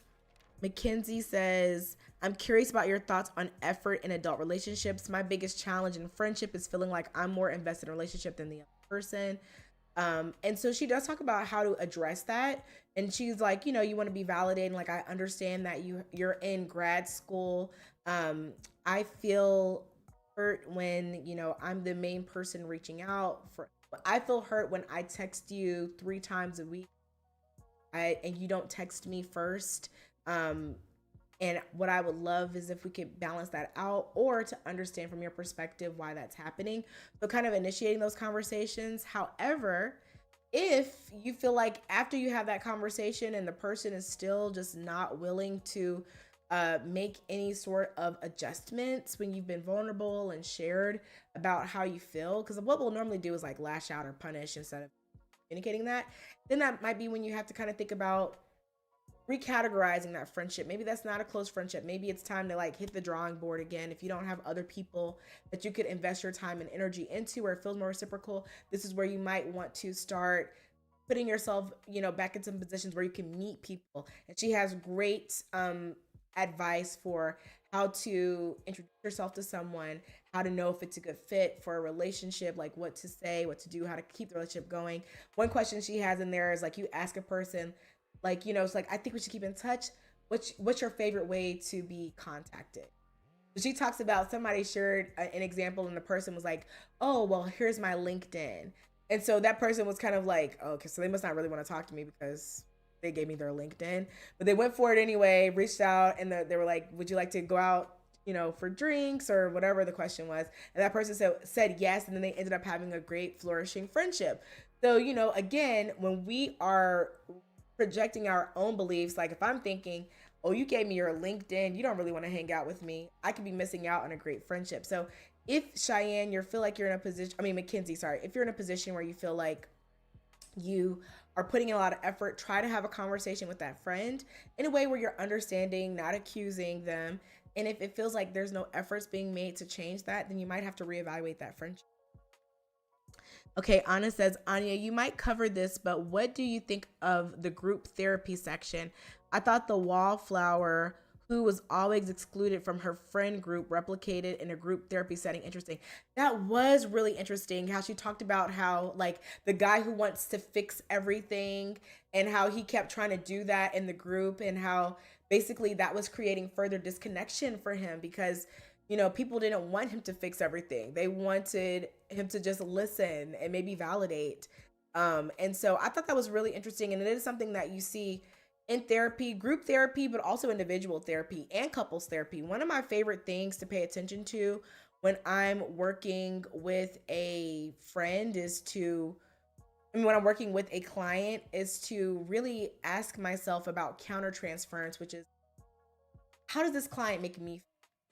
Mackenzie says, I'm curious about your thoughts on effort in adult relationships. My biggest challenge in friendship is feeling like I'm more invested in a relationship than the other person. And so she does talk about how to address that. And she's like, you want to be validating. Like, I understand that you're in grad school. I feel hurt when, I'm the main person reaching out for, I feel hurt when I text you 3 times a week and you don't text me first. And what I would love is if we could balance that out or to understand from your perspective why that's happening. So kind of initiating those conversations. However, if you feel like after you have that conversation and the person is still just not willing to make any sort of adjustments when you've been vulnerable and shared about how you feel, because what we'll normally do is like lash out or punish instead of communicating that, then that might be when you have to kind of think about recategorizing that friendship. Maybe that's not a close friendship. Maybe it's time to like hit the drawing board again. If you don't have other people that you could invest your time and energy into where it feels more reciprocal, this is where you might want to start putting yourself, back in some positions where you can meet people. And she has great advice for how to introduce yourself to someone, how to know if it's a good fit for a relationship, like what to say, what to do, how to keep the relationship going. One question she has in there is like, you ask a person, like, it's like, I think we should keep in touch. What's your favorite way to be contacted? She talks about somebody shared an example and the person was like, oh, well, here's my LinkedIn. And so that person was kind of like, oh, okay, so they must not really want to talk to me because they gave me their LinkedIn. But they went for it anyway, reached out, and they were like, would you like to go out, for drinks or whatever the question was? And that person said yes. And then they ended up having a great flourishing friendship. So, again, when we are projecting our own beliefs, like if I'm thinking, oh, you gave me your LinkedIn, you don't really want to hang out with me, I could be missing out on a great friendship. So if Cheyenne, you feel like you're in a position, Mackenzie, sorry, if you're in a position where you feel like you are putting in a lot of effort, try to have a conversation with that friend in a way where you're understanding, not accusing them. And if it feels like there's no efforts being made to change that, then you might have to reevaluate that friendship. Okay, Anna says, Anya, you might cover this, but what do you think of the group therapy section? I thought the wallflower who was always excluded from her friend group replicated in a group therapy setting interesting. That was really interesting how she talked about how like the guy who wants to fix everything and how he kept trying to do that in the group and how basically that was creating further disconnection for him because people didn't want him to fix everything. They wanted him to just listen and maybe validate. And so I thought that was really interesting. And it is something that you see in therapy, group therapy, but also individual therapy and couples therapy. One of my favorite things to pay attention to when I'm working with a friend when I'm working with a client is to really ask myself about countertransference, which is how does this client make me feel?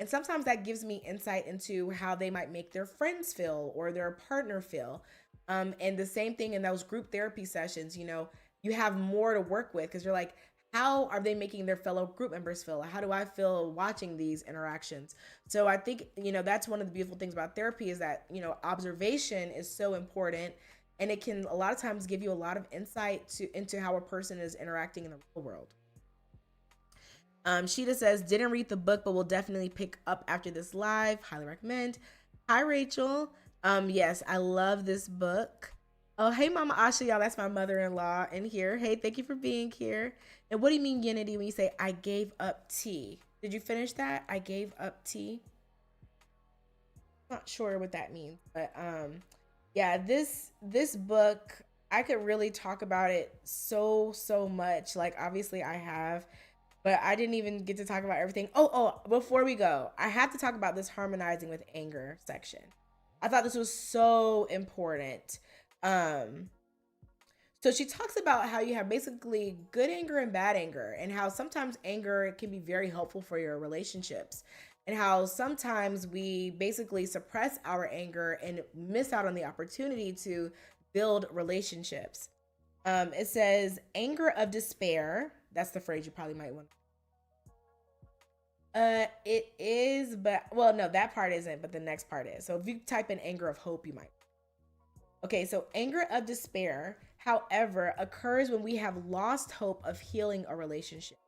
And sometimes that gives me insight into how they might make their friends feel or their partner feel. And the same thing in those group therapy sessions, you have more to work with because you're like, how are they making their fellow group members feel? How do I feel watching these interactions? So I think, that's one of the beautiful things about therapy is that, observation is so important, and it can a lot of times give you a lot of insight into how a person is interacting in the real world. Sheeta says, didn't read the book, but will definitely pick up after this live. Highly recommend. Hi, Rachel. Yes, I love this book. Oh, hey, Mama Asha, y'all. That's my mother-in-law in here. Hey, thank you for being here. And what do you mean, Unity, when you say I gave up tea? Did you finish that? I gave up tea. Not sure what that means, but yeah, this book, I could really talk about it so much. Like, obviously, I have, but I didn't even get to talk about everything. Before we go, I have to talk about this harmonizing with anger section. I thought this was so important. Um, so she talks about how you have basically good anger and bad anger, and how sometimes anger can be very helpful for your relationships, and how sometimes we basically suppress our anger and miss out on the opportunity to build relationships. It says anger of despair. That's the phrase you probably might want. It is, but well, no, that part isn't, but the next part is. So if you type in anger of hope, you might. Okay, so anger of despair, however, occurs when we have lost hope of healing a relationship.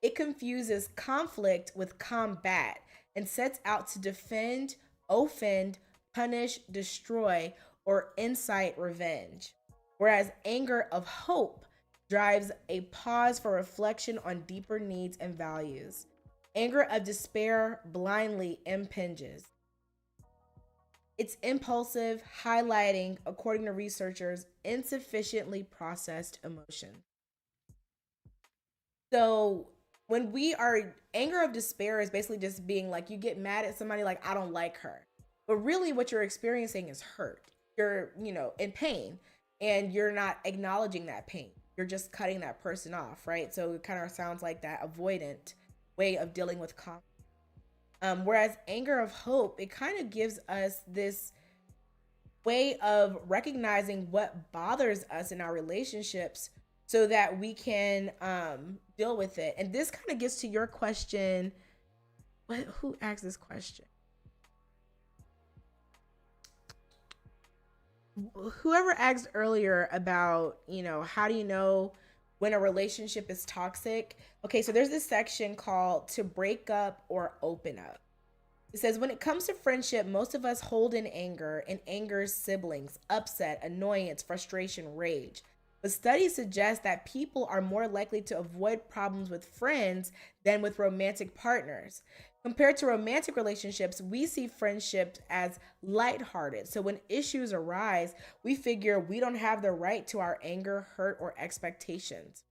It confuses conflict with combat and sets out to defend, offend, punish, destroy, or incite revenge. Whereas anger of hope drives a pause for reflection on deeper needs and values. Anger of despair blindly impinges. It's impulsive, highlighting, according to researchers, insufficiently processed emotion. So when we are, anger of despair is basically just being like, you get mad at somebody like, I don't like her. But really what you're experiencing is hurt. You're, in pain, and you're not acknowledging that pain. You're just cutting that person off, right? So it kind of sounds like that avoidant way of dealing with conflict. Whereas anger of hope, it kind of gives us this way of recognizing what bothers us in our relationships so that we can deal with it. And this kind of gets to your question. Who asked this question? Whoever asked earlier about, how do you know when a relationship is toxic? Okay, so there's this section called to break up or open up. It says, when it comes to friendship, most of us hold in anger and anger's siblings, upset, annoyance, frustration, rage. But studies suggest that people are more likely to avoid problems with friends than with romantic partners. Compared to romantic relationships, we see friendships as lighthearted. So when issues arise, we figure we don't have the right to our anger, hurt, or expectations.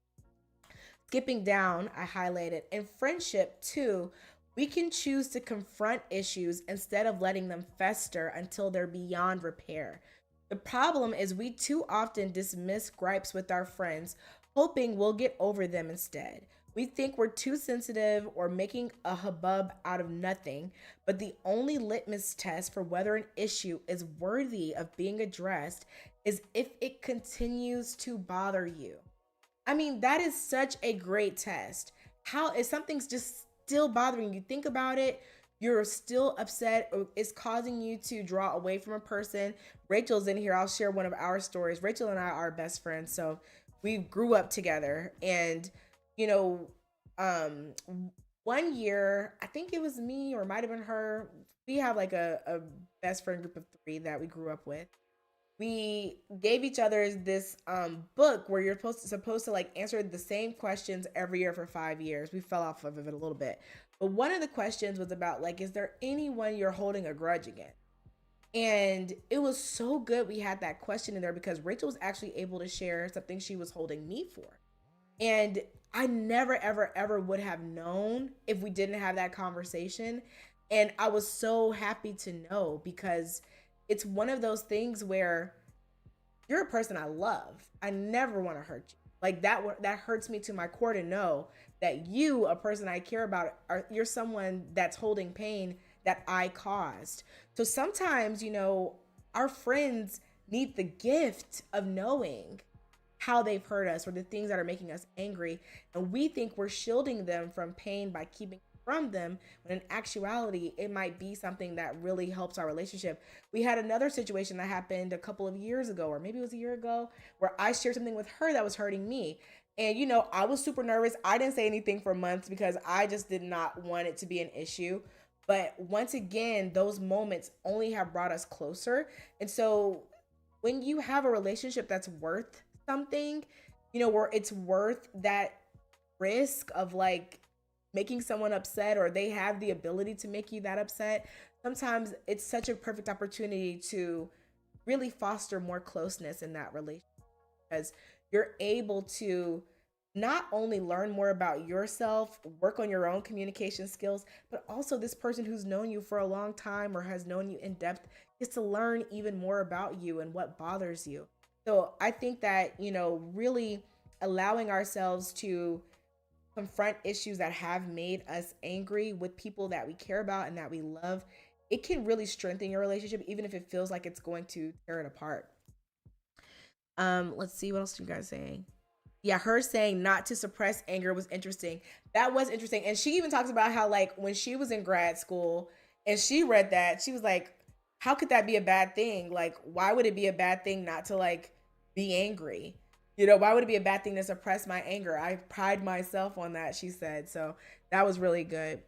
Skipping down, I highlighted, in friendship too, we can choose to confront issues instead of letting them fester until they're beyond repair. The problem is we too often dismiss gripes with our friends, hoping we'll get over them instead. We think we're too sensitive or making a hubbub out of nothing, but the only litmus test for whether an issue is worthy of being addressed is if it continues to bother you. I mean, that is such a great test. How if something's just still bothering you, think about it, you're still upset, or it's causing you to draw away from a person. Rachel's in here. I'll share one of our stories. Rachel and I are best friends, so we grew up together. And you know, one year, I think it was me or it might have been her. We have like a best friend group of three that we grew up with. We gave each other this book where you're supposed to like answer the same questions every year for 5 years. We fell off of it a little bit. But one of the questions was about like, is there anyone you're holding a grudge against? And it was so good we had that question in there because Rachel was actually able to share something she was holding me for. And I never, ever, ever would have known if we didn't have that conversation. And I was so happy to know because it's one of those things where you're a person I love. I never want to hurt you. Like that hurts me to my core to know that you, a person I care about, you're someone that's holding pain that I caused. So sometimes, our friends need the gift of knowing how they've hurt us or the things that are making us angry. And we think we're shielding them from pain by keeping from them, when in actuality, it might be something that really helps our relationship. We had another situation that happened a couple of years ago, or maybe it was a year ago, where I shared something with her that was hurting me. And, I was super nervous. I didn't say anything for months because I just did not want it to be an issue. But once again, those moments only have brought us closer. And so when you have a relationship that's worth something, where it's worth that risk of like making someone upset, or they have the ability to make you that upset, sometimes it's such a perfect opportunity to really foster more closeness in that relationship, because you're able to not only learn more about yourself, work on your own communication skills, but also this person who's known you for a long time or has known you in depth gets to learn even more about you and what bothers you. So I think that, really allowing ourselves to confront issues that have made us angry with people that we care about and that we love, it can really strengthen your relationship, even if it feels like it's going to tear it apart. Let's see, what else are you guys saying? Yeah, her saying not to suppress anger was interesting. That was interesting. And she even talks about how, like, when she was in grad school and she read that, she was like, how could that be a bad thing? Like, why would it be a bad thing not to, like, be angry? Why would it be a bad thing to suppress my anger? I pride myself on that, she said. So that was really good.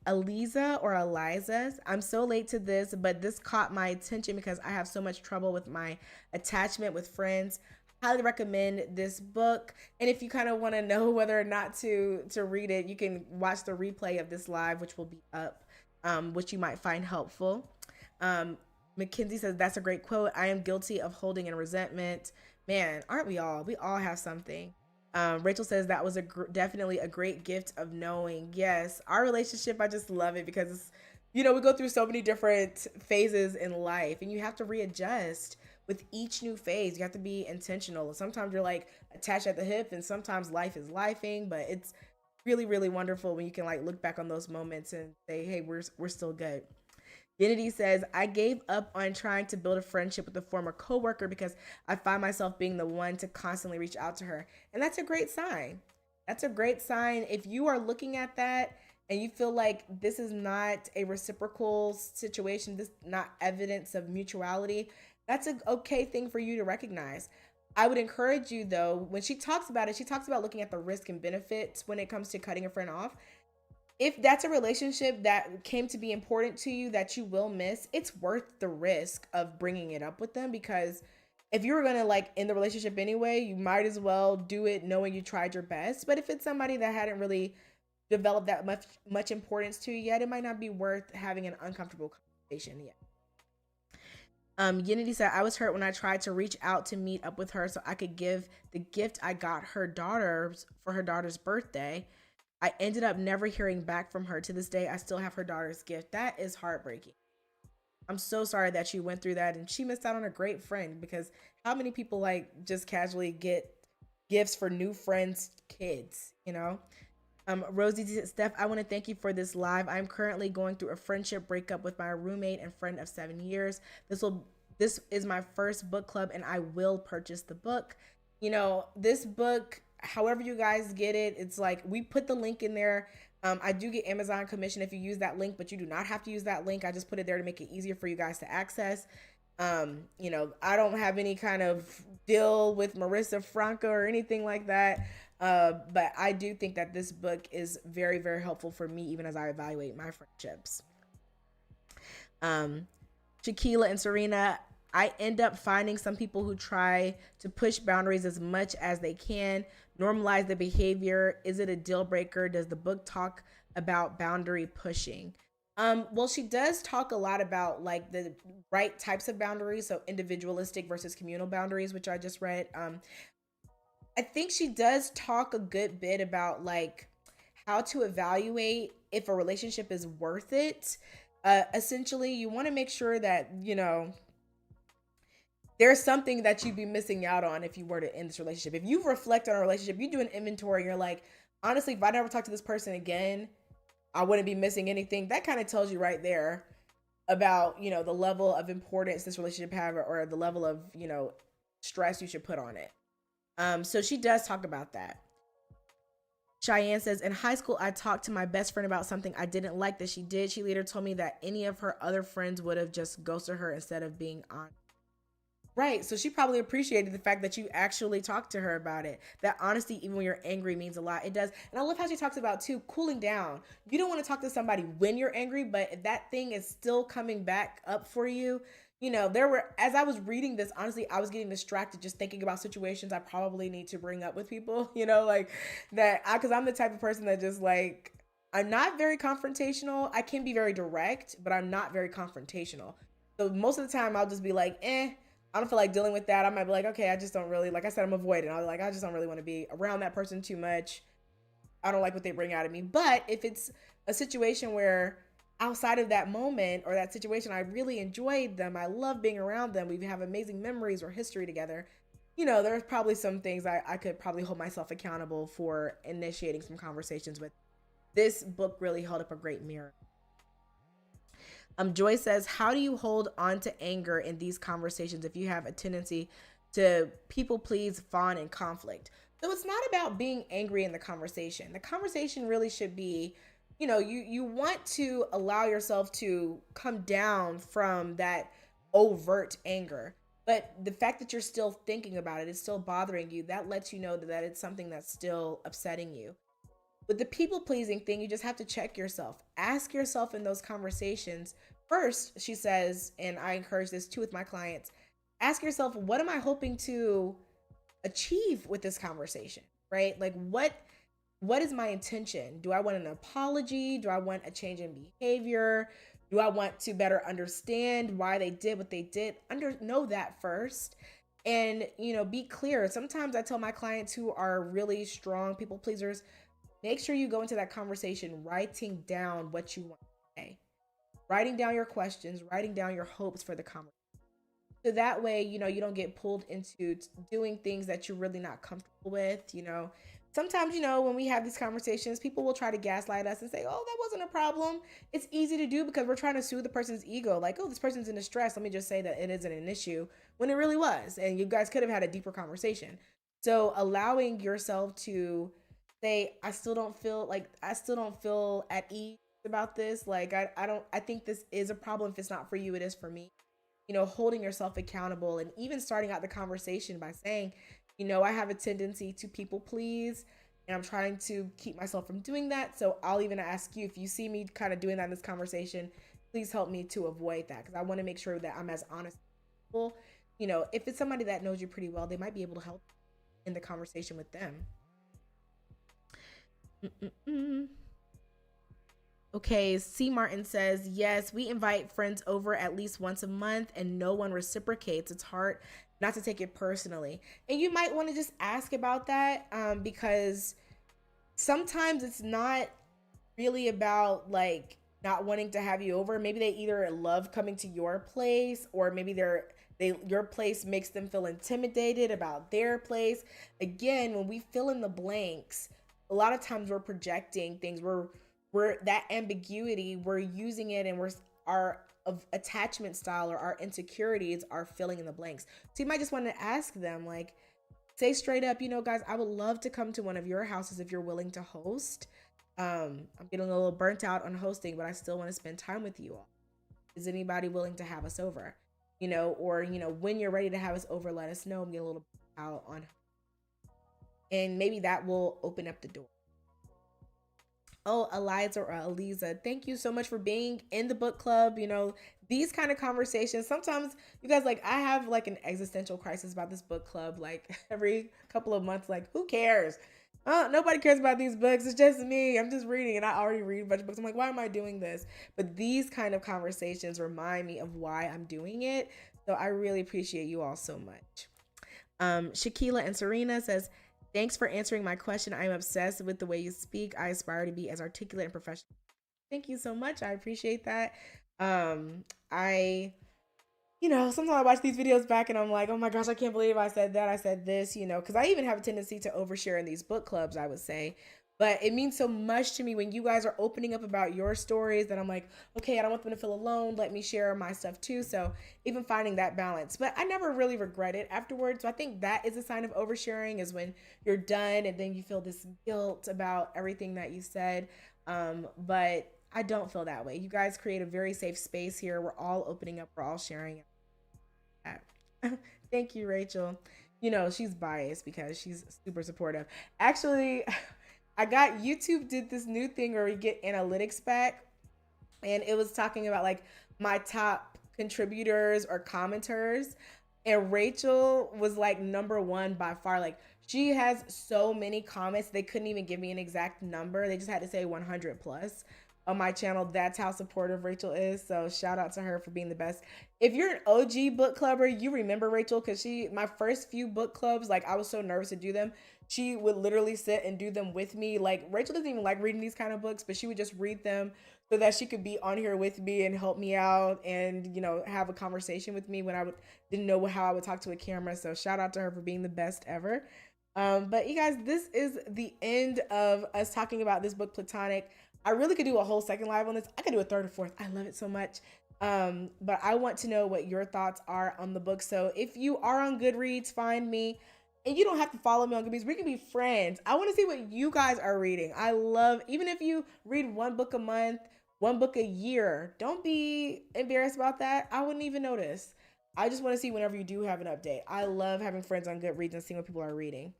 Eliza or Eliza's, I'm so late to this, but this caught my attention because I have so much trouble with my attachment with friends. Highly recommend this book. And if you kind of want to know whether or not to read it, you can watch the replay of this live, which will be up, which you might find helpful. Mackenzie says, that's a great quote. I am guilty of holding in resentment. Man, aren't we all? We all have something. Rachel says that was definitely a great gift of knowing. Yes, our relationship, I just love it because, we go through so many different phases in life, and you have to readjust with each new phase. You have to be intentional. Sometimes you're like attached at the hip, and sometimes life is lifing, but it's really, really wonderful when you can like look back on those moments and say, hey, we're still good. Unity says, I gave up on trying to build a friendship with a former coworker because I find myself being the one to constantly reach out to her. And that's a great sign. That's a great sign. If you are looking at that and you feel like this is not a reciprocal situation, this is not evidence of mutuality, that's an okay thing for you to recognize. I would encourage you, though, when she talks about it, she talks about looking at the risk and benefits when it comes to cutting a friend off. If that's a relationship that came to be important to you that you will miss, it's worth the risk of bringing it up with them, because if you were going to like end the relationship anyway, you might as well do it knowing you tried your best. But if it's somebody that hadn't really developed that much importance to you yet, it might not be worth having an uncomfortable conversation yet. Unity said, I was hurt when I tried to reach out to meet up with her so I could give the gift I got her daughters for her daughter's birthday. I ended up never hearing back from her. To this day, I still have her daughter's gift. That is heartbreaking. I'm so sorry that she went through that and she missed out on a great friend, because how many people like just casually get gifts for new friends' kids, Rosie says, Steph, I want to thank you for this live. I'm currently going through a friendship breakup with my roommate and friend of 7 years. This is my first book club and I will purchase the book. This book, however you guys get it, it's like we put the link in there. I do get Amazon commission if you use that link, but you do not have to use that link. I just put it there to make it easier for you guys to access. I don't have any kind of deal with Marissa Franco or anything like that. But I do think that this book is very, very helpful for me, even as I evaluate my friendships. Shaquila and Serena, I end up finding some people who try to push boundaries as much as they can, normalize the behavior. Is it a deal breaker? Does the book talk about boundary pushing? Well, she does talk a lot about like the right types of boundaries. So individualistic versus communal boundaries, which I just read. I think she does talk a good bit about like how to evaluate if a relationship is worth it. Essentially, you want to make sure that, there's something that you'd be missing out on if you were to end this relationship. If you reflect on a relationship, you do an inventory, and you're like, honestly, if I never talk to this person again, I wouldn't be missing anything. That kind of tells you right there about, the level of importance this relationship have, or the level of, stress you should put on it. So she does talk about that. Cheyenne says, in high school, I talked to my best friend about something I didn't like that she did. She later told me that any of her other friends would have just ghosted her instead of being honest. Right. So she probably appreciated the fact that you actually talked to her about it. That honesty, even when you're angry, means a lot. It does. And I love how she talks about, too, cooling down. You don't want to talk to somebody when you're angry, but if that thing is still coming back up for you, as I was reading this, honestly, I was getting distracted just thinking about situations I probably need to bring up with people, like that, because I'm the type of person that just like, I'm not very confrontational. I can be very direct, but I'm not very confrontational. So most of the time I'll just be like, I don't feel like dealing with that. I might be like, okay, I just don't really, like I said, I'm avoiding. I'll be like, I just don't really want to be around that person too much. I don't like what they bring out of me. But if it's a situation where outside of that moment or that situation, I really enjoyed them, I love being around them, we have amazing memories or history together, there's probably some things I could probably hold myself accountable for initiating some conversations with. This book really held up a great mirror. Joy says, how do you hold on to anger in these conversations if you have a tendency to people please, fawn, and conflict? So it's not about being angry in the conversation. The conversation really should be, you want to allow yourself to come down from that overt anger. But the fact that you're still thinking about it, it's still bothering you, that lets you know that it's something that's still upsetting you. With the people pleasing thing, you just have to check yourself. Ask yourself in those conversations. First, she says, and I encourage this too with my clients, ask yourself, what am I hoping to achieve with this conversation? Right? Like what is my intention? Do I want an apology? Do I want a change in behavior? Do I want to better understand why they did what they did? Know that first. And, be clear. Sometimes I tell my clients who are really strong people pleasers, make sure you go into that conversation writing down what you want to say, writing down your questions, writing down your hopes for the conversation. So that way, you don't get pulled into doing things that you're really not comfortable with. Sometimes, when we have these conversations, people will try to gaslight us and say, oh, that wasn't a problem. It's easy to do because we're trying to soothe the person's ego. Like, oh, this person's in distress. Let me just say that it isn't an issue, when it really was. And you guys could have had a deeper conversation. So allowing yourself to say, I still don't feel at ease about this. Like, I think this is a problem. If it's not for you, it is for me. Holding yourself accountable, and even starting out the conversation by saying, I have a tendency to people please, and I'm trying to keep myself from doing that. So I'll even ask you, if you see me kind of doing that in this conversation, please help me to avoid that, because I want to make sure that I'm as honest as possible. If it's somebody that knows you pretty well, they might be able to help in the conversation with them. Okay, C. Martin says, yes, we invite friends over at least once a month and no one reciprocates. It's hard not to take it personally. And you might want to just ask about that, because sometimes it's not really about like not wanting to have you over. Maybe they either love coming to your place, or maybe your place makes them feel intimidated about their place. Again, when we fill in the blanks, a lot of times we're projecting things. We're that ambiguity, we're using it, and our of attachment style or our insecurities are filling in the blanks. So you might just want to ask them, like, say straight up, guys, I would love to come to one of your houses if you're willing to host. I'm getting a little burnt out on hosting, but I still want to spend time with you all. Is anybody willing to have us over? Or when you're ready to have us over, let us know. I'm getting a little out on, and maybe that will open up the door. Oh, Eliza or Eliza, thank you so much for being in the book club. These kind of conversations, sometimes you guys, like, I have like an existential crisis about this book club, like every couple of months, like, who cares? Nobody cares about these books. It's just me. I'm just reading, and I already read a bunch of books. I'm like, why am I doing this? But these kind of conversations remind me of why I'm doing it. So I really appreciate you all so much. Shakila and Serena says, thanks for answering my question. I'm obsessed with the way you speak. I aspire to be as articulate and professional. Thank you so much. I appreciate that. I sometimes I watch these videos back and I'm like, oh my gosh, I can't believe I said that. I said this, because I even have a tendency to overshare in these book clubs, I would say. But it means so much to me when you guys are opening up about your stories that I'm like, okay, I don't want them to feel alone. Let me share my stuff too. So even finding that balance. But I never really regret it afterwards. So I think that is a sign of oversharing is when you're done and then you feel this guilt about everything that you said. But I don't feel that way. You guys create a very safe space here. We're all opening up, we're all sharing. Thank you, Rachel. She's biased because she's super supportive. Actually, I got YouTube did this new thing where we get analytics back, and it was talking about like my top contributors or commenters, and Rachel was like number one by far. Like she has so many comments, they couldn't even give me an exact number. They just had to say 100 plus on my channel. That's how supportive Rachel is. So shout out to her for being the best. If you're an OG book clubber, you remember Rachel because my first few book clubs, like I was so nervous to do them. She would literally sit and do them with me. Like Rachel doesn't even like reading these kind of books, but she would just read them so that she could be on here with me and help me out and have a conversation with me when didn't know how I would talk to a camera. So shout out to her for being the best ever. But you guys, this is the end of us talking about this book, Platonic. I really could do a whole second live on this. I could do a third or fourth. I love it so much. But I want to know what your thoughts are on the book. So if you are on Goodreads, find me. And you don't have to follow me on Goodreads. We can be friends. I want to see what you guys are reading. I love, even if you read one book a month, one book a year, don't be embarrassed about that. I wouldn't even notice. I just want to see whenever you do have an update. I love having friends on Goodreads and seeing what people are reading.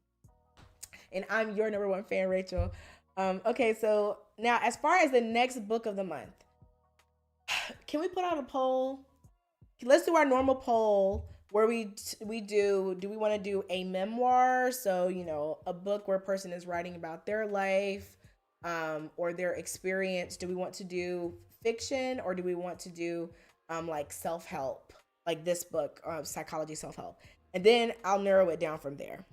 And I'm your number one fan, Rachel. Okay, so now as far as the next book of the month, can we put out a poll? Let's do our normal poll where do we want to do a memoir? So, a book where a person is writing about their life or their experience. Do we want to do fiction or do we want to do like self-help, like this book, psychology self-help? And then I'll narrow it down from there.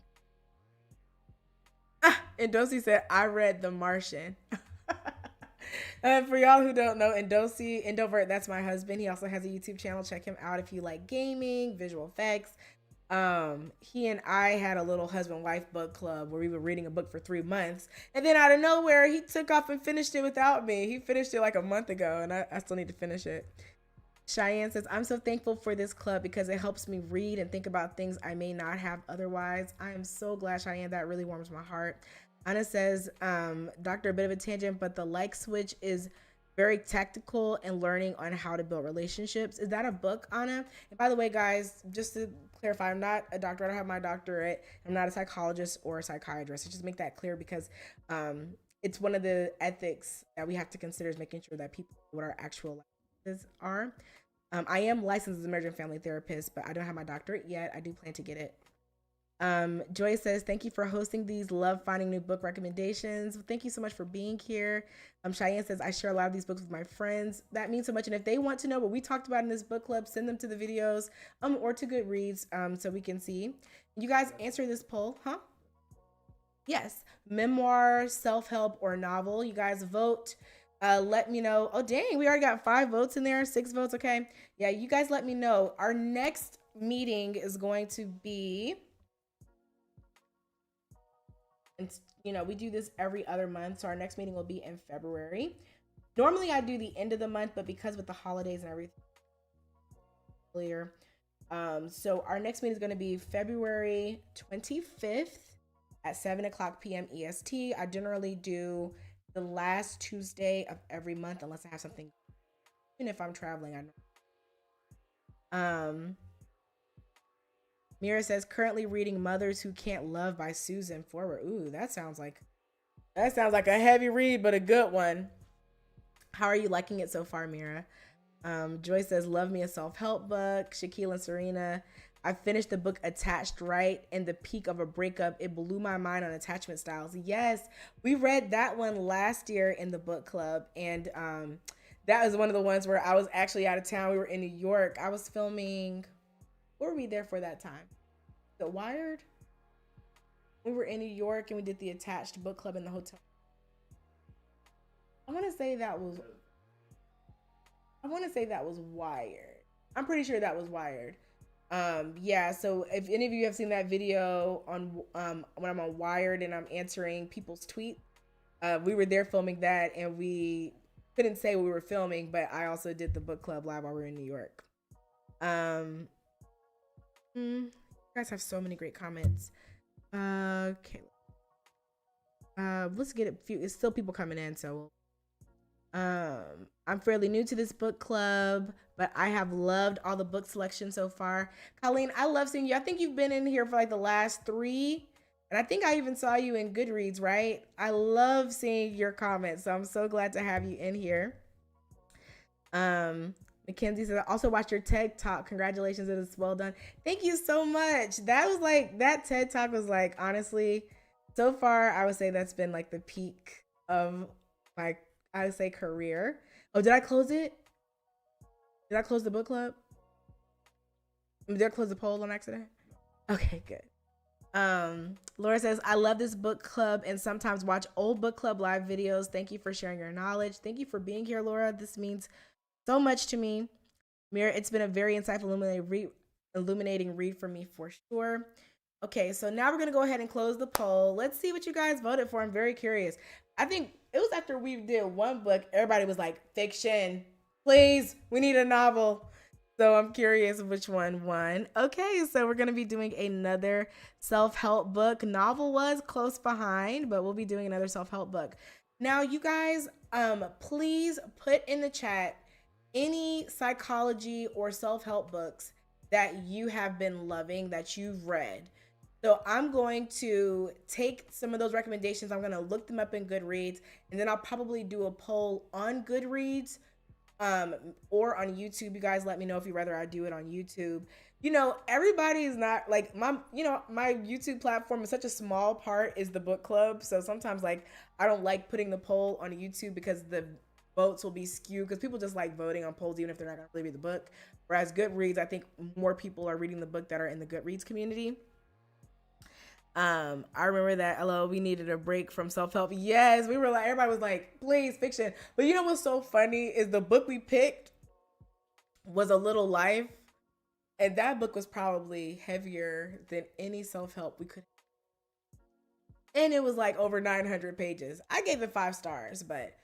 And Dosi said, I read The Martian. For y'all who don't know, Indovert, that's my husband. He also has a YouTube channel. Check him out if you like gaming, visual effects. He and I had a little husband-wife book club where we were reading a book for 3 months. And then out of nowhere, he took off and finished it without me. He finished it like a month ago, and I still need to finish it. Cheyenne says, I'm so thankful for this club because it helps me read and think about things I may not have otherwise. I am so glad, Cheyenne. That really warms my heart. Anna says, Doctor, a bit of a tangent, but the like switch is very tactical and learning on how to build relationships. Is that a book, Anna? And by the way, guys, just to clarify, I'm not a doctor. I don't have my doctorate. I'm not a psychologist or a psychiatrist. So just make that clear because it's one of the ethics that we have to consider is making sure that people know what our actual licenses are. I am licensed as a marriage and family therapist, but I don't have my doctorate yet. I do plan to get it. Joy says, thank you for hosting these. Love finding new book recommendations. Thank you so much for being here. Cheyenne says, I share a lot of these books with my friends. That means so much. And if they want to know what we talked about in this book club, send them to the videos or to Goodreads so we can see. You guys answer this poll, huh? Yes. Memoir, self-help, or novel. You guys vote. Let me know. Oh, dang. We already got 5 votes in there. 6 votes. Okay. Yeah, you guys let me know. Our next meeting is going to be... And we do this every other month, so our next meeting will be in February. Normally I do the end of the month, but because with the holidays and everything earlier, so our next meeting is going to be February 25th at 7:00 p.m. EST. I generally do the last Tuesday of every month unless I have something, even if I'm traveling. Mira says, currently reading Mothers Who Can't Love by Susan Forward. Ooh, that sounds like a heavy read, but a good one. How are you liking it so far, Mira? Joy says, love me a self-help book. Shaquille and Serena, I finished the book Attached Right in the peak of a breakup. It blew my mind on attachment styles. Yes, we read that one last year in the book club. And that was one of the ones where I was actually out of town. We were in New York. I was filming... What were we there for that time? The Wired? We were in New York and we did the Attached book club in the hotel. I want to say that was Wired. I'm pretty sure that was Wired. Yeah, so if any of you have seen that video on when I'm on Wired and I'm answering people's tweets, we were there filming that, and we couldn't say we were filming, but I also did the book club live while we were in New York. Um, you guys have so many great comments. Okay, let's get a few. It's still people coming in, so I'm fairly new to this book club, but I have loved all the book selections so far. Colleen, I love seeing you. I think you've been in here for like the last 3, and I think I even saw you in Goodreads, right? I love seeing your comments, so I'm so glad to have you in here. Mackenzie says, I also watched your TED Talk. Congratulations, it was well done. Thank you so much. That was like, that TED Talk was like, honestly, so far, I would say that's been like the peak of my, I would say, career. Oh, did I close it? Did I close the book club? Did I close the poll on accident? Okay, good. Laura says, I love this book club and sometimes watch old book club live videos. Thank you for sharing your knowledge. Thank you for being here, Laura. This means so much to me. Mira, it's been a very insightful, illuminating read for me for sure. Okay, so now we're going to go ahead and close the poll. Let's see what you guys voted for. I'm very curious. I think it was after we did one book, everybody was like, fiction. Please, we need a novel. So I'm curious which one won. Okay, so we're going to be doing another self-help book. Novel was close behind, but we'll be doing another self-help book. Now, you guys, please put in the chat any psychology or self-help books that you have been loving, that you've read. So I'm going to take some of those recommendations. I'm going to look them up in Goodreads, and then I'll probably do a poll on Goodreads or on YouTube. You guys let me know if you'd rather I do it on YouTube. You know, everybody's not like my YouTube platform is such a small part is the book club. So sometimes like I don't like putting the poll on YouTube because the votes will be skewed because people just like voting on polls even if they're not going to really read the book. Whereas Goodreads, I think more people are reading the book that are in the Goodreads community. I remember that, hello, we needed a break from self-help. Yes, we were like, everybody was like, please, fiction. But you know what's so funny is the book we picked was A Little Life. And that book was probably heavier than any self-help we could. And it was like over 900 pages. I gave it 5 stars, but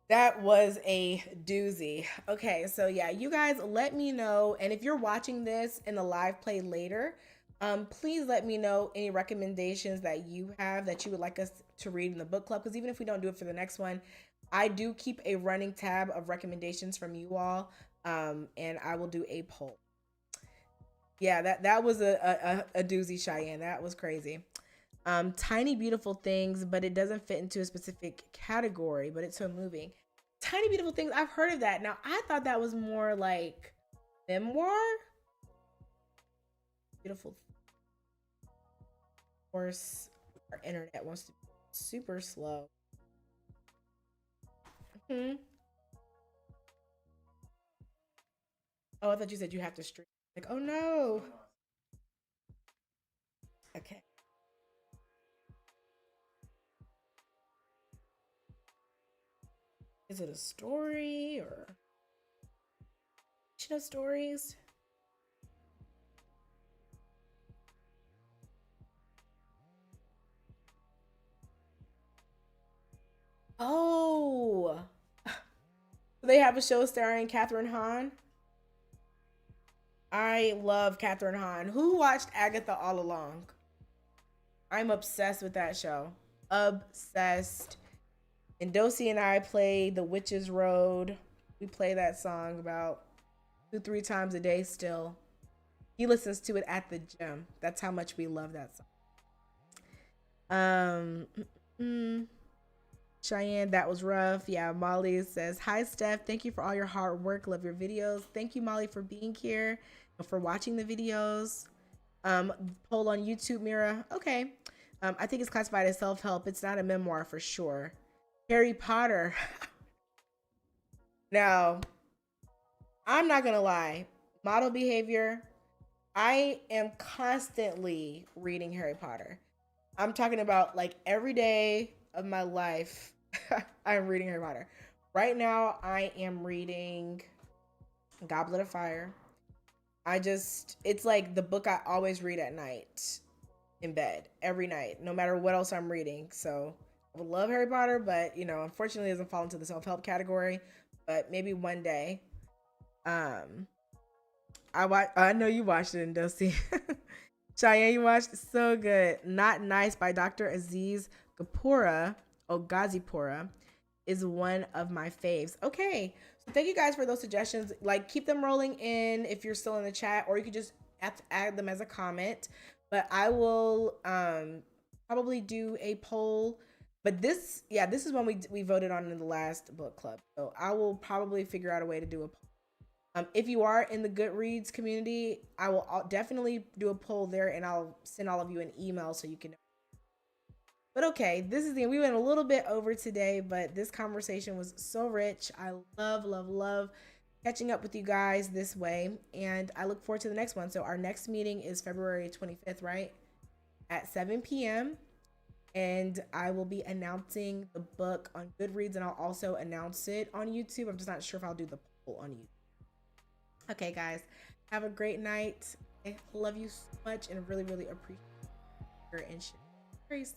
that was a doozy. Okay, so yeah, you guys let me know. And if you're watching this in the live play later, please let me know any recommendations that you have that you would like us to read in the book club. Because even if we don't do it for the next one, I do keep a running tab of recommendations from you all, and I will do a poll. Yeah, that was a doozy, Cheyenne. That was crazy. Tiny Beautiful Things, but it doesn't fit into a specific category, but it's so moving. Tiny Beautiful Things, I've heard of that. Now, I thought that was more like memoir. Beautiful. Of course, our internet wants to be super slow. Oh, I thought you said you have to stream. Like, oh no. Okay. Is it a story or stories? Oh, they have a show starring Catherine Hahn. I love Catherine Hahn. Who watched Agatha All Along? I'm obsessed with that show. Obsessed. And Dosey and I play The Witch's Road. We play that song about 2-3 times a day still. He listens to it at the gym. That's how much we love that song. Cheyenne, that was rough. Yeah, Molly says, hi, Steph. Thank you for all your hard work. Love your videos. Thank you, Molly, for being here and for watching the videos. Poll on YouTube, Mira. Okay. I think it's classified as self-help. It's not a memoir for sure. Harry Potter. Now, I'm not going to lie. Model behavior. I am constantly reading Harry Potter. I'm talking about like every day of my life. I'm reading Harry Potter. Right now, I am reading Goblet of Fire. It's like the book I always read at night in bed every night, no matter what else I'm reading. So I would love Harry Potter, but unfortunately, it doesn't fall into the self help category. But maybe one day. Um, I know you watched it in Dosey. Cheyenne, you watched it? So good. Not Nice by Dr. Aziz Gapura, Gazipura, is one of my faves. Okay, so thank you guys for those suggestions. Like, keep them rolling in if you're still in the chat, or you could just add them as a comment. But I will probably do a poll. But this is one we voted on in the last book club. So I will probably figure out a way to do a poll. If you are in the Goodreads community, I'll definitely do a poll there, and I'll send all of you an email so you can know. But okay, we went a little bit over today, but this conversation was so rich. I love catching up with you guys this way, and I look forward to the next one. So our next meeting is February 25th, right? At 7 p.m. And I will be announcing the book on Goodreads, and I'll also announce it on YouTube. I'm just not sure if I'll do the poll on YouTube. Okay, guys, have a great night. I love you so much and really appreciate your and share. Grace.